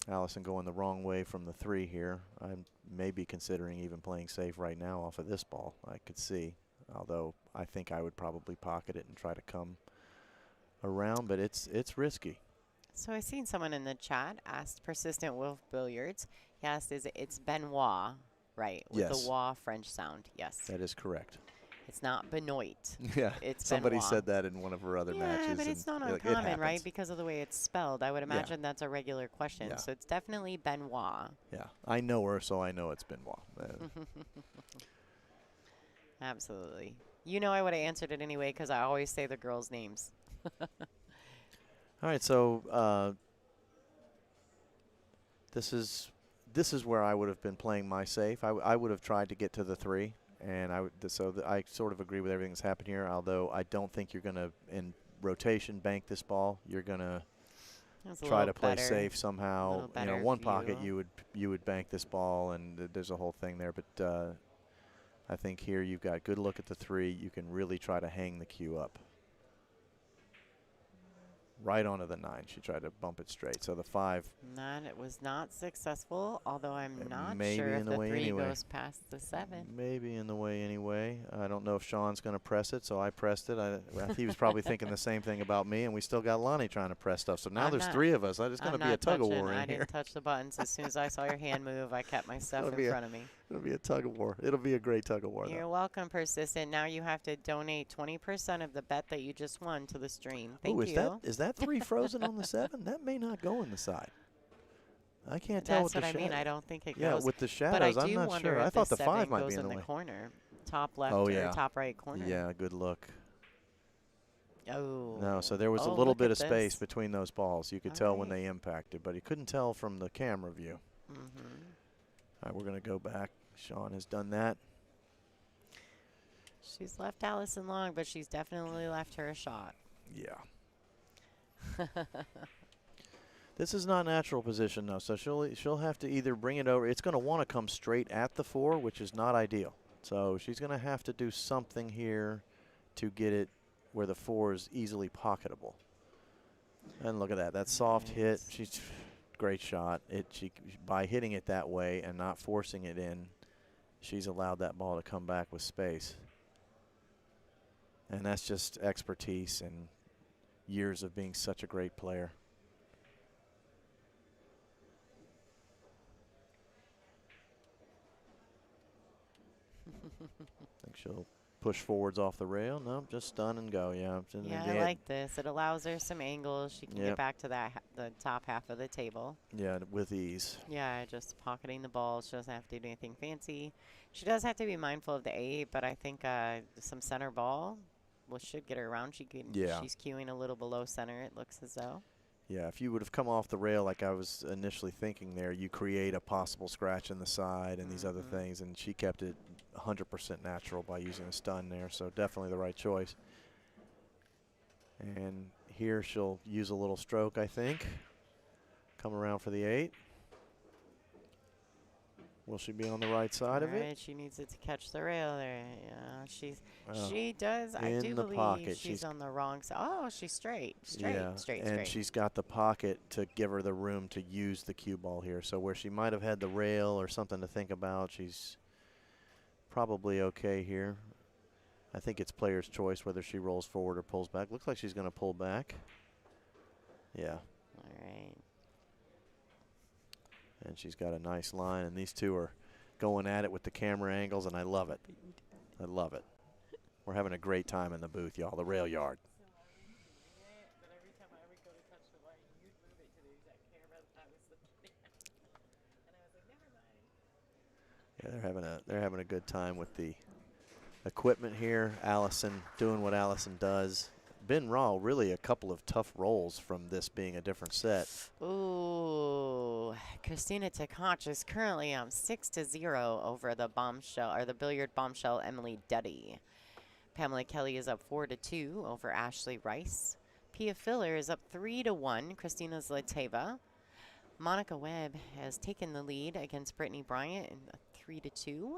Allison going the wrong way from the 3 here. I may be considering even playing safe right now off of this ball. I could see, although I think I would probably pocket it and try to come around, but it's risky. So I seen someone in the chat asked Persistent Wolf Billiards. He asked, it's Benoit, right? With Yes. the wah French sound. Yes. That is correct. It's not Benoit. Yeah, it's somebody Benoit. said that in one of her other matches. Yeah, but it's not uncommon, right? Because of the way it's spelled. I would imagine that's a regular question. Yeah. So it's definitely Benoit. Yeah, I know her, so I know it's Benoit. Absolutely. You know I would have answered it anyway because I always say the girls' names. All right, so this is where I would have been playing my safe. I would have tried to get to the 3. And I sort of agree with everything that's happened here, although I don't think you're going to, in rotation, bank this ball. You're going to try to play safe somehow. You know, one pocket you would bank this ball, and there's a whole thing there. But I think here you've got good look at the 3. You can really try to hang the cue up. Right onto the 9. She tried to bump it straight. So the 5. It was not successful, although I'm not maybe sure if in the the way 3 anyway. goes past the 7. Maybe in the way anyway. I don't know if Sean's going to press it, so I pressed it. He was probably thinking the same thing about me, and we still got Lonnie trying to press stuff. So now there's 3 of us. It's going to be a tug-of-war in here. I didn't touch the buttons. As soon as I saw your hand move, I kept my stuff in front of me. It'll be a tug-of-war. It'll be a great tug-of-war. You're welcome, Persistent. Now you have to donate 20% of the bet that you just won to the stream. Thank you. Is that 3 frozen on the 7? That may not go in the side. I can't tell. That's what I mean. I don't think it goes. Yeah, with the shadows, but I do I'm not sure. I thought the 5 might be in the way. Corner, top left or top right corner. Yeah, good look. Oh. No, so there was a little bit of space between those balls. You could tell when they impacted, but you couldn't tell from the camera view. All right, we're going to go back. Sean has done that. She's left Allison long, but she's definitely left her a shot. Yeah. This is not natural position, though, so she'll have to either bring it over. It's going to want to come straight at the 4, which is not ideal. So she's going to have to do something here to get it where the 4 is easily pocketable. And look at that. That soft hit. She's great shot. By hitting it that way and not forcing it in, she's allowed that ball to come back with space. And that's just expertise and years of being such a great player. I think she'll push forwards off the rail. No, just stun and go. Yeah. Yeah, I like this. It allows her some angles. She can get back to the top half of the table. Yeah, with ease. Yeah, just pocketing the ball. She doesn't have to do anything fancy. She does have to be mindful of the 8, but I think some center ball should get her around. She's cueing a little below center, it looks as though. Yeah, if you would have come off the rail like I was initially thinking there, you create a possible scratch in the side and these other things, and she kept it 100% natural by using a stun there, so definitely the right choice. And here she'll use a little stroke, I think. Come around for the 8. Will she be on the right side of it? She needs it to catch the rail there. Yeah, she does. In I do the believe pocket. she's on the wrong side. Oh, she's straight. And she's got the pocket to give her the room to use the cue ball here. So where she might have had the rail or something to think about, she's probably okay here. I think it's player's choice whether she rolls forward or pulls back. Looks like she's going to pull back. Yeah. All right. And she's got a nice line, and these two are going at it with the camera angles, and I love it. I love it. We're having a great time in the booth, y'all, the Railyard. Yeah, they're having a good time with the equipment here. Allison doing what Allison does. Benoit, really a couple of tough rolls from this being a different set. Ooh, Christina Tkach is currently 6-0 over the bombshell, or the billiard bombshell Emily Duddy. Pamela Kelly is up 4-2 over Ashley Rice. Pia Filler is up 3-1. Christina Zlateva. Monica Webb has taken the lead against Brittany Bryant in 3-2.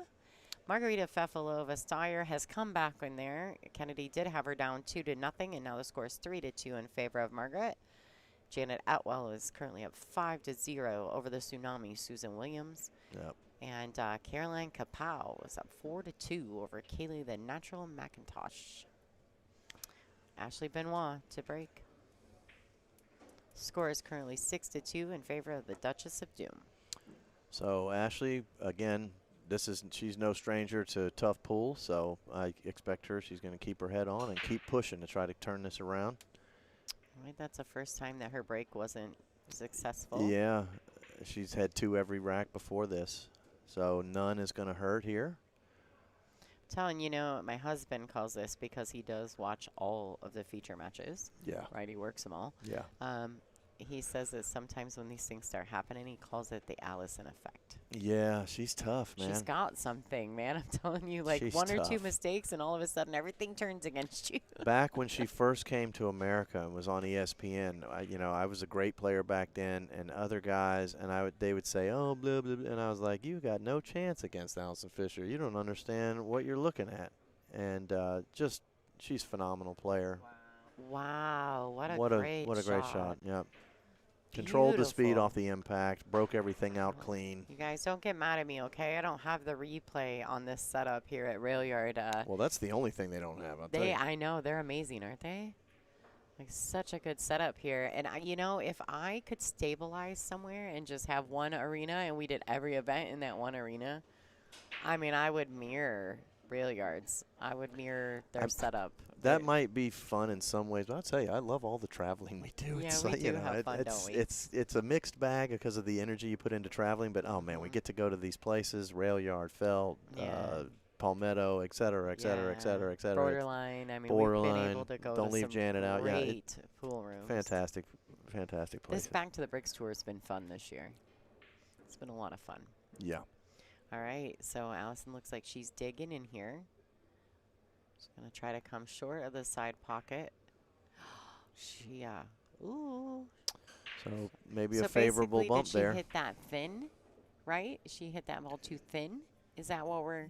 Margarita Fefalova-Steyer has come back in there. Kennedy did have her down 2-0, and now the score is 3-2 in favor of Margaret. Janet Atwell is currently up 5-0 over the Tsunami Susan Williams. Yep. And Caroline Kapow was up 4-2 over Kaylee the Natural McIntosh. Ashley Benoit to break. Score is currently 6-2 in favor of the Duchess of Doom. So Ashley, again, she's no stranger to tough pool, so I expect she's going to keep her head on and keep pushing to try to turn this around. Right, that's the first time that her break wasn't successful. Yeah, she's had 2 every rack before this, so none is going to hurt here. I'm telling you, my husband calls this because he does watch all of the feature matches. Yeah. Right, he works them all. Yeah. He says that sometimes when these things start happening, he calls it the Allison effect. Yeah, she's tough, man. She's got something, man. I'm telling you, like She's one or two tough. mistakes, and all of a sudden everything turns against you. Back when she first came to America and was on ESPN, I was a great player back then, and other guys, and they would say, oh, blah, blah, blah, and I was like, you got no chance against Allison Fisher. You don't understand what you're looking at. And she's a phenomenal player. Wow, what a great shot. Yep. Controlled the speed Beautiful. off the impact, broke everything out clean. You guys don't get mad at me, okay? I don't have the replay on this setup here at Railyard. Well, that's the only thing they don't have. I know, they're amazing, aren't they? Like such a good setup here. And if I could stabilize somewhere and just have one arena and we did every event in that one arena, I mean, I would mirror Railyards. I would mirror their setup. That might be fun in some ways, but I'll tell you, I love all the traveling we do. Yeah, It's we like, do have fun, don't we? It's a mixed bag because of the energy you put into traveling, but oh man, we get to go to these places, Railyard, Felt, Palmetto, et cetera, et cetera, et cetera, et cetera. Borderline. I mean, Borderline. we've been able to go Don't to leave some Janet out. Yeah, great pool rooms. Fantastic place. This Back to the Bricks tour has been fun this year. It's been a lot of fun. Yeah. All right, so Allison looks like she's digging in here. She's going to try to come short of the side pocket. Ooh. So maybe a favorable bump did she there. hit that thin, right? She hit that ball too thin? Is that what we're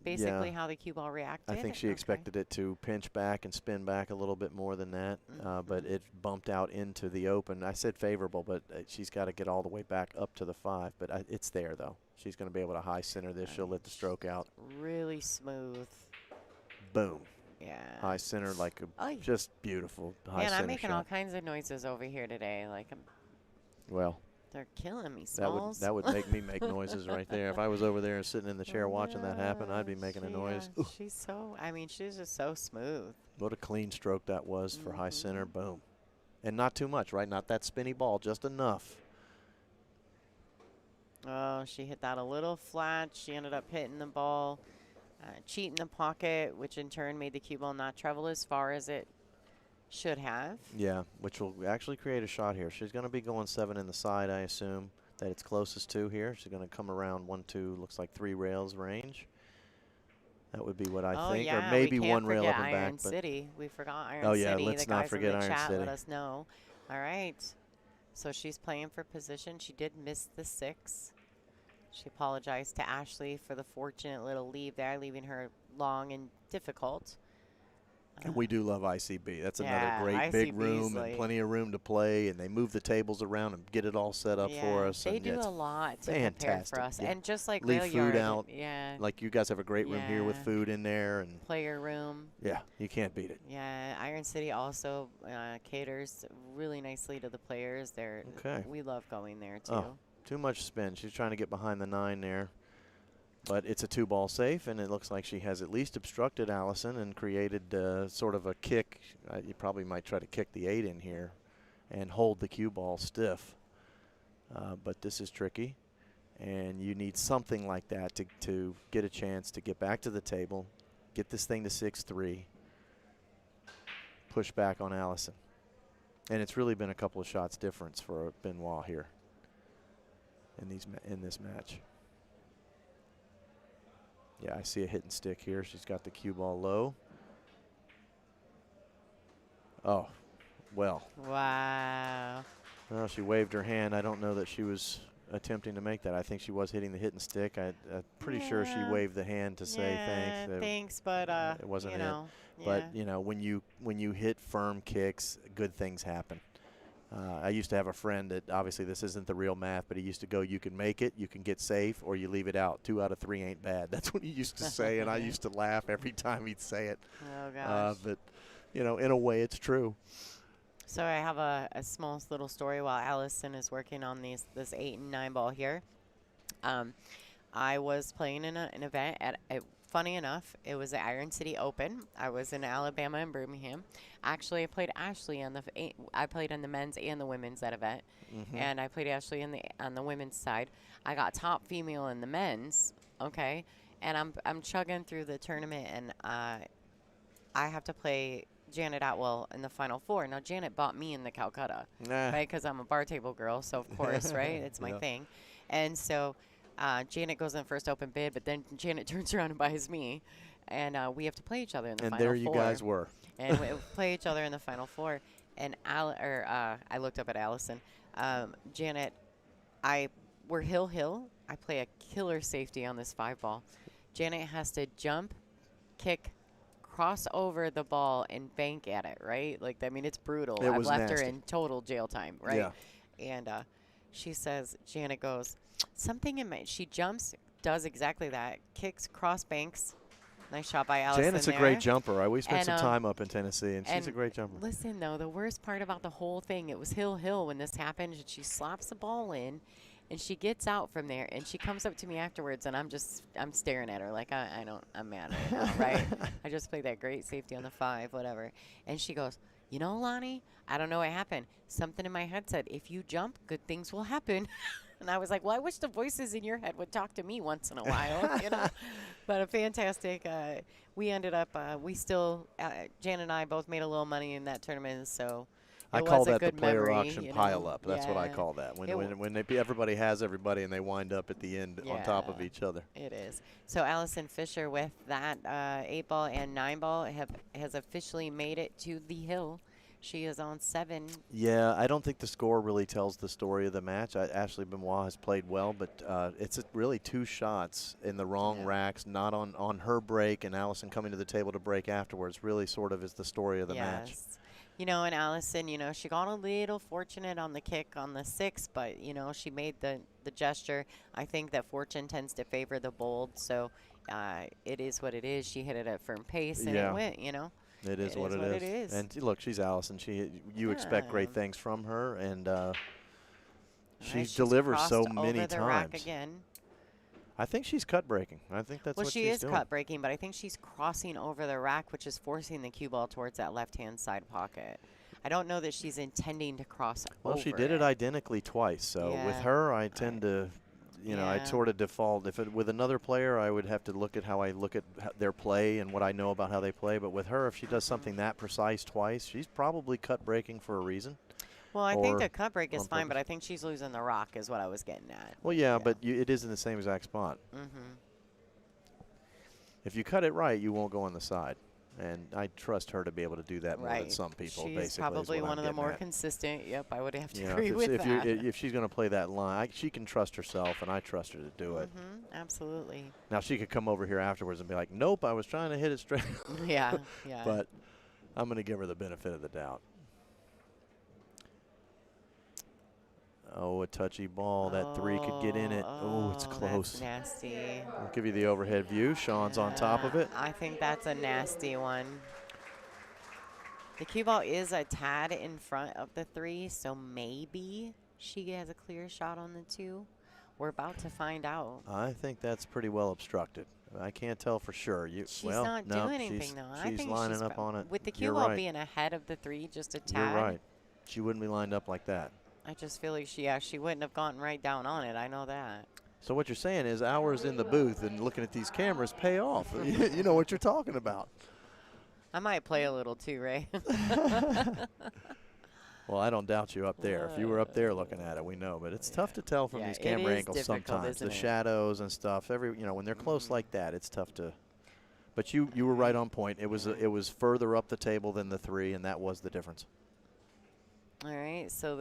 basically how the cue ball reacted? I think she expected it to pinch back and spin back a little bit more than that, but it bumped out into the open. I said favorable, but she's got to get all the way back up to the 5, but it's there, though. She's going to be able to high center this. She'll let the stroke out. Really smooth. Boom. Yeah. High center, like just beautiful high Man, center I'm making shot. all kinds of noises over here today. Like, Well, they're killing me, Smalls. that would make me make noises right there. If I was over there and sitting in the chair watching that happen, I'd be making a noise. She's she's just so smooth. What a clean stroke that was for high center. Boom. And not too much, right? Not that spinny ball, just enough. Oh, she hit that a little flat. She ended up hitting the ball, cheat in the pocket, which in turn made the cue ball not travel as far as it should have. Yeah, which will actually create a shot here. She's going to be going 7 in the side, I assume, that it's closest to here. She's going to come around 1, 2, looks like 3 rails range. That would be what I think. Yeah, or maybe we 1 rail up and back. Iron City. We forgot Iron City. Oh, yeah, let's not forget Iron City. The guys in the chat let us know. All right. So she's playing for position. She did miss the 6. She apologized to Ashley for the fortunate little leave there, leaving her long and difficult. And we do love ICB. That's another great ICB's big room and plenty of room to play. And they move the tables around and get it all set up for us. They do a lot to prepare for us. Yeah. And just like leave Railyard, food out. Like you guys have a great room here with food in there. And player room. Yeah, you can't beat it. Yeah, Iron City also caters really nicely to the players. We love going there too. Oh, too much spin. She's trying to get behind the 9 there. But it's a 2-ball safe, and it looks like she has at least obstructed Allison and created sort of a kick. You probably might try to kick the 8 in here and hold the cue ball stiff. But this is tricky, and you need something like that to get a chance to get back to the table, get this thing to 6-3, push back on Allison. And it's really been a couple of shots difference for Benoit here in this match. Yeah, I see a hit and stick here. She's got the cue ball low. Oh, well. Wow. Well, she waved her hand. I don't know that she was attempting to make that. I think she was hitting the hit and stick. I'm pretty sure she waved the hand to say thanks. Thanks, but it wasn't you know, it. But you know, when you hit firm kicks, good things happen. I used to have a friend that, obviously this isn't the real math, but he used to go, you can make it, you can get safe, or you leave it out. 2 out of 3 ain't bad. That's what he used to say, and I used to laugh every time he'd say it. Oh, gosh. But, you know, in a way, it's true. So I have a small little story while Allison is working on this 8 and 9 ball here. I was playing in an event funny enough, it was the Iron City Open. I was in Alabama and Birmingham. Actually, I played Ashley on the men's and the women's that event, and I played Ashley on the women's side. I got top female in the men's. Okay, and I'm chugging through the tournament, and I have to play Janet Atwell in the Final Four. Now, Janet bought me in the Calcutta, right? Because I'm a bar table girl, so of course, right? It's my thing. And so Janet goes in first open bid, but then Janet turns around and buys me, and we have to play each other in the Final Four. And there you guys were. And we play each other in the Final Four. And I looked up at Allison. Janet, we're hill. I play a killer safety on this 5-ball. Janet has to jump, kick, cross over the ball, and bank at it, right? Like, I mean, it's brutal. I've left her in total jail time, right? Yeah. And she says, Janet goes, something in my, she jumps, does exactly that, kicks, cross banks. Nice shot by Allison. Janet's a great jumper. We spent some time up in Tennessee, and she's a great jumper. Listen, though, the worst part about the whole thing, it was hill when this happened, and she slaps the ball in, and she gets out from there, and she comes up to me afterwards, and I'm staring at her like I'm mad right now, right? I just played that great safety on the 5, whatever. And she goes, you know, Lonnie, I don't know what happened. Something in my head said, if you jump, good things will happen. And I was like, well, I wish the voices in your head would talk to me once in a while, you know. But a fantastic. We ended up, Jan and I both made a little money in that tournament, so I call that the player auction pile up. That's what I call that. When everybody has everybody and they wind up at the end on top of each other. It is. So Allison Fisher with that 8-ball and 9-ball has officially made it to the hill. She is on 7. Yeah, I don't think the score really tells the story of the match. Ashley Benoit has played well, but it's really 2 shots in the wrong racks, not on her break, and Allison coming to the table to break afterwards really sort of is the story of the match. You know, and Allison, you know, she got a little fortunate on the kick on the 6, but, you know, she made the gesture. I think that fortune tends to favor the bold, so it is what it is. She hit it at firm pace, and it went, you know. It is what it is. And look, she's Allison. You expect great things from her, and she delivers so many over the times. rack again. I think she's cut breaking. I think that's what she's doing. Well, she is cut breaking, but I think she's crossing over the rack, which is forcing the cue ball towards that left-hand side pocket. I don't know that she's intending to cross over. Well, she did it identically twice, so with her, I tend to, you know, I'd sort of default. With another player, I would have to look at how I look at their play and what I know about how they play. But with her, if she does something that precise twice, she's probably cut breaking for a reason. Well, I think the cut break is fine, but I think she's losing the rock is what I was getting at. Well, yeah. But it is in the same exact spot. If you cut it right, you won't go on the side. And I trust her to be able to do that more than some people, she's basically. Probably one of the more consistent. Yep, I would have to agree with that. If she's going to play that line, she can trust herself, and I trust her to do it. Absolutely. Now, she could come over here afterwards and be like, nope, I was trying to hit it straight. Yeah. But I'm going to give her the benefit of the doubt. Oh, a touchy ball. That 3 could get in it. Oh, it's close. That's nasty. I'll give you the overhead view. Sean's on top of it. I think that's a nasty one. The cue ball is a tad in front of the 3, so maybe she has a clear shot on the 2. We're about to find out. I think that's pretty well obstructed. I can't tell for sure. She's not doing anything, though. I think lining up on it. With the cue ball being ahead of the 3, just a tad. You're right. She wouldn't be lined up like that. I just feel like she wouldn't have gotten right down on it. I know that. So what you're saying is hours in the booth and looking at these cameras pay off. You know what you're talking about. I might play a little too, Ray. Well, I don't doubt you up there. If you were up there looking at it, we know. But it's tough to tell from these camera angles sometimes. The shadows and stuff. When they're close like that, it's tough to. But you were right on point. It was further up the table than the 3, and that was the difference. All right, so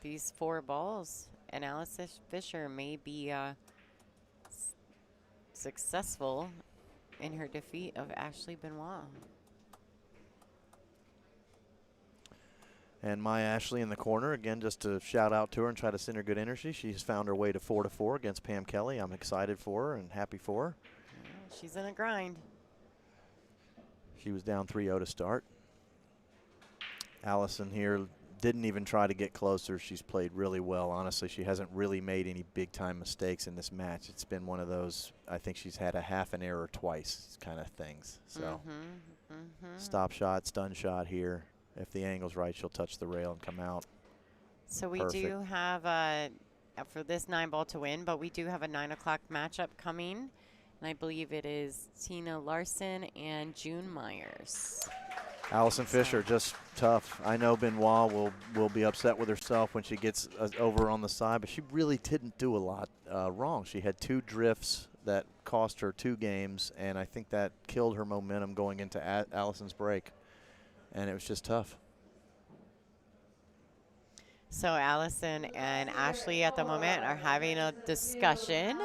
these 4 balls, and Allison Fisher may be successful in her defeat of Ashley Benoit. And my Ashley in the corner, again, just to shout out to her and try to send her good energy. She's found her way to 4-4 against Pam Kelly. I'm excited for her and happy for her. Yeah, she's in a grind. She was down 3-0 to start. Allison here didn't even try to get closer. She's played really well. Honestly, she hasn't really made any big-time mistakes in this match. It's been one of those, I think she's had a half an error twice kind of things. So stop shot, stun shot here. If the angle's right, she'll touch the rail and come out. So we Perfect. do have, for this 9-ball to win, but we do have a 9 o'clock matchup coming. And I believe it is Tina Larson and June Myers. Allison Fisher, just tough. I know Benoit will be upset with herself when she gets over on the side, but she really didn't do a lot wrong. She had 2 drifts that cost her 2 games, and I think that killed her momentum going into Allison's break. And it was just tough. So Allison and Ashley at the moment are having a discussion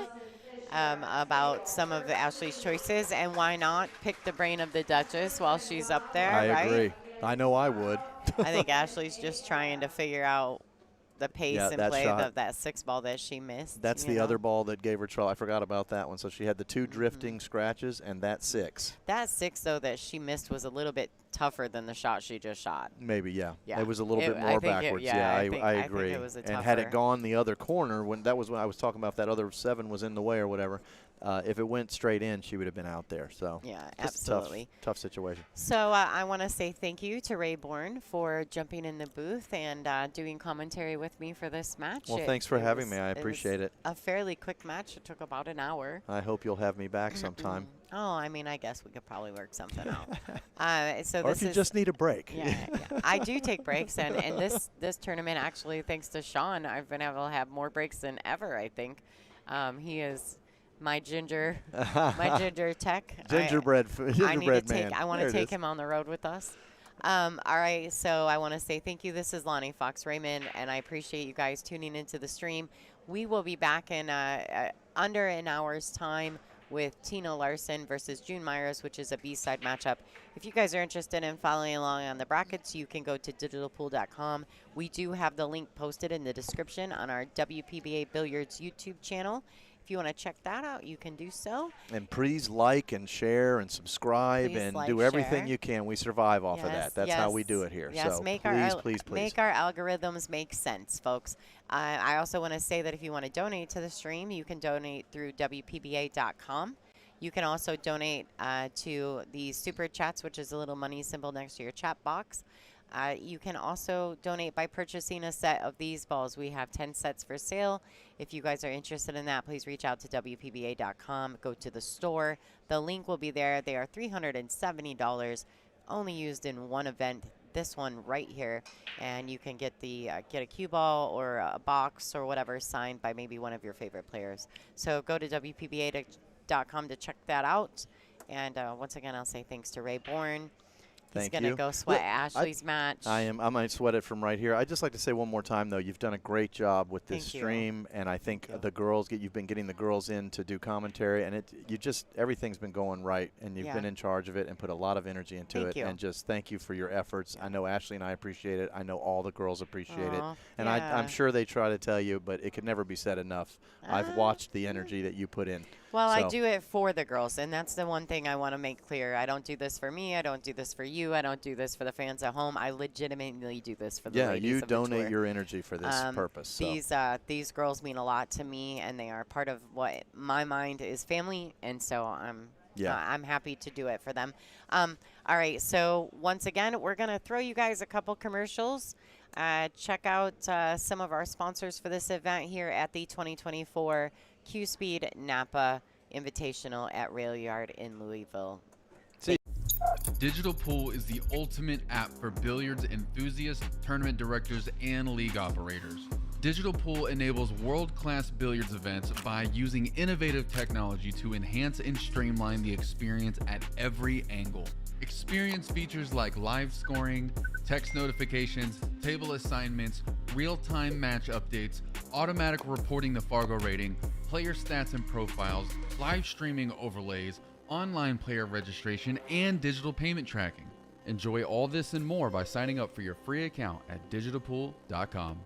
about some of Ashley's choices, and why not pick the brain of the Duchess while she's up there, I right? agree. I know I would. I think Ashley's just trying to figure out the pace and play of that 6-ball that she missed. That's the other ball that gave her trouble. I forgot about that one. So she had the 2 drifting scratches and that 6. That 6, though, that she missed was a little bit tougher than the shot she just shot. Maybe, yeah. Yeah. It was a little bit more backwards. I agree. I think it was a and had it gone the other corner, when I was talking about, if that other 7 was in the way or whatever, if it went straight in, she would have been out there. So yeah, just absolutely. Tough situation. So I want to say thank you to Ray Bourne for jumping in the booth and doing commentary with me for this match. Well, thanks for having me. I appreciate it. A fairly quick match. It took about an hour. I hope you'll have me back sometime. Oh, I mean, I guess we could probably work something out. Or if you just need a break. Yeah. I do take breaks, and this tournament, actually, thanks to Sean, I've been able to have more breaks than ever, I think. He is my ginger tech. Gingerbread man. I want to take him on the road with us. All right, so I want to say thank you. This is Lonnie Fox Raymond, and I appreciate you guys tuning into the stream. We will be back in under an hour's time with Tina Larson versus June Myers, which is a B-side matchup. If you guys are interested in following along on the brackets, you can go to digitalpool.com. We do have the link posted in the description on our WPBA Billiards YouTube channel. If you want to check that out, you can do so. And please like and share and subscribe and do everything you can. We survive off of that. That's how we do it here. Yes, so make please. Make our algorithms make sense, folks. I also want to say that if you want to donate to the stream, you can donate through WPBA.com. You can also donate to the Super Chats, which is a little money symbol next to your chat box. You can also donate by purchasing a set of these balls. We have 10 sets for sale. If you guys are interested in that, please reach out to WPBA.com. Go to the store. The link will be there. They are $370, only used in one event, this one right here. And you can get get a cue ball or a box or whatever signed by maybe one of your favorite players. So go to WPBA.com to check that out. And once again, I'll say thanks to Ray Bourne. He's going to go sweat Ashley's match. I might sweat it from right here. I'd just like to say one more time, though, you've done a great job with this stream, and I think the girls, you've been getting the girls in to do commentary, and everything's been going right, and you've been in charge of it and put a lot of energy into it. And just thank you for your efforts. I know Ashley and I appreciate it. I know all the girls appreciate it. And I'm sure they try to tell you, but it could never be said enough. I've watched the energy that you put in. Well, I do it for the girls, and that's the one thing I want to make clear. I don't do this for me. I don't do this for you. I don't do this for the fans at home. I legitimately do this for the ladies of the tour. You donate your energy for this purpose. So. These girls mean a lot to me, and they are part of what my mind is family, and so I'm happy to do it for them. All right, so once again, we're going to throw you guys a couple commercials. Check out some of our sponsors for this event here at the 2024 CueSpeed Napa Invitational at Railyard in Louisville. Digital Pool is the ultimate app for billiards enthusiasts, tournament directors, and league operators. Digital Pool enables world-class billiards events by using innovative technology to enhance and streamline the experience at every angle. Experience features like live scoring, text notifications, table assignments, real-time match updates, automatic reporting the Fargo rating, player stats and profiles, live streaming overlays, online player registration, and digital payment tracking. Enjoy all this and more by signing up for your free account at digitalpool.com.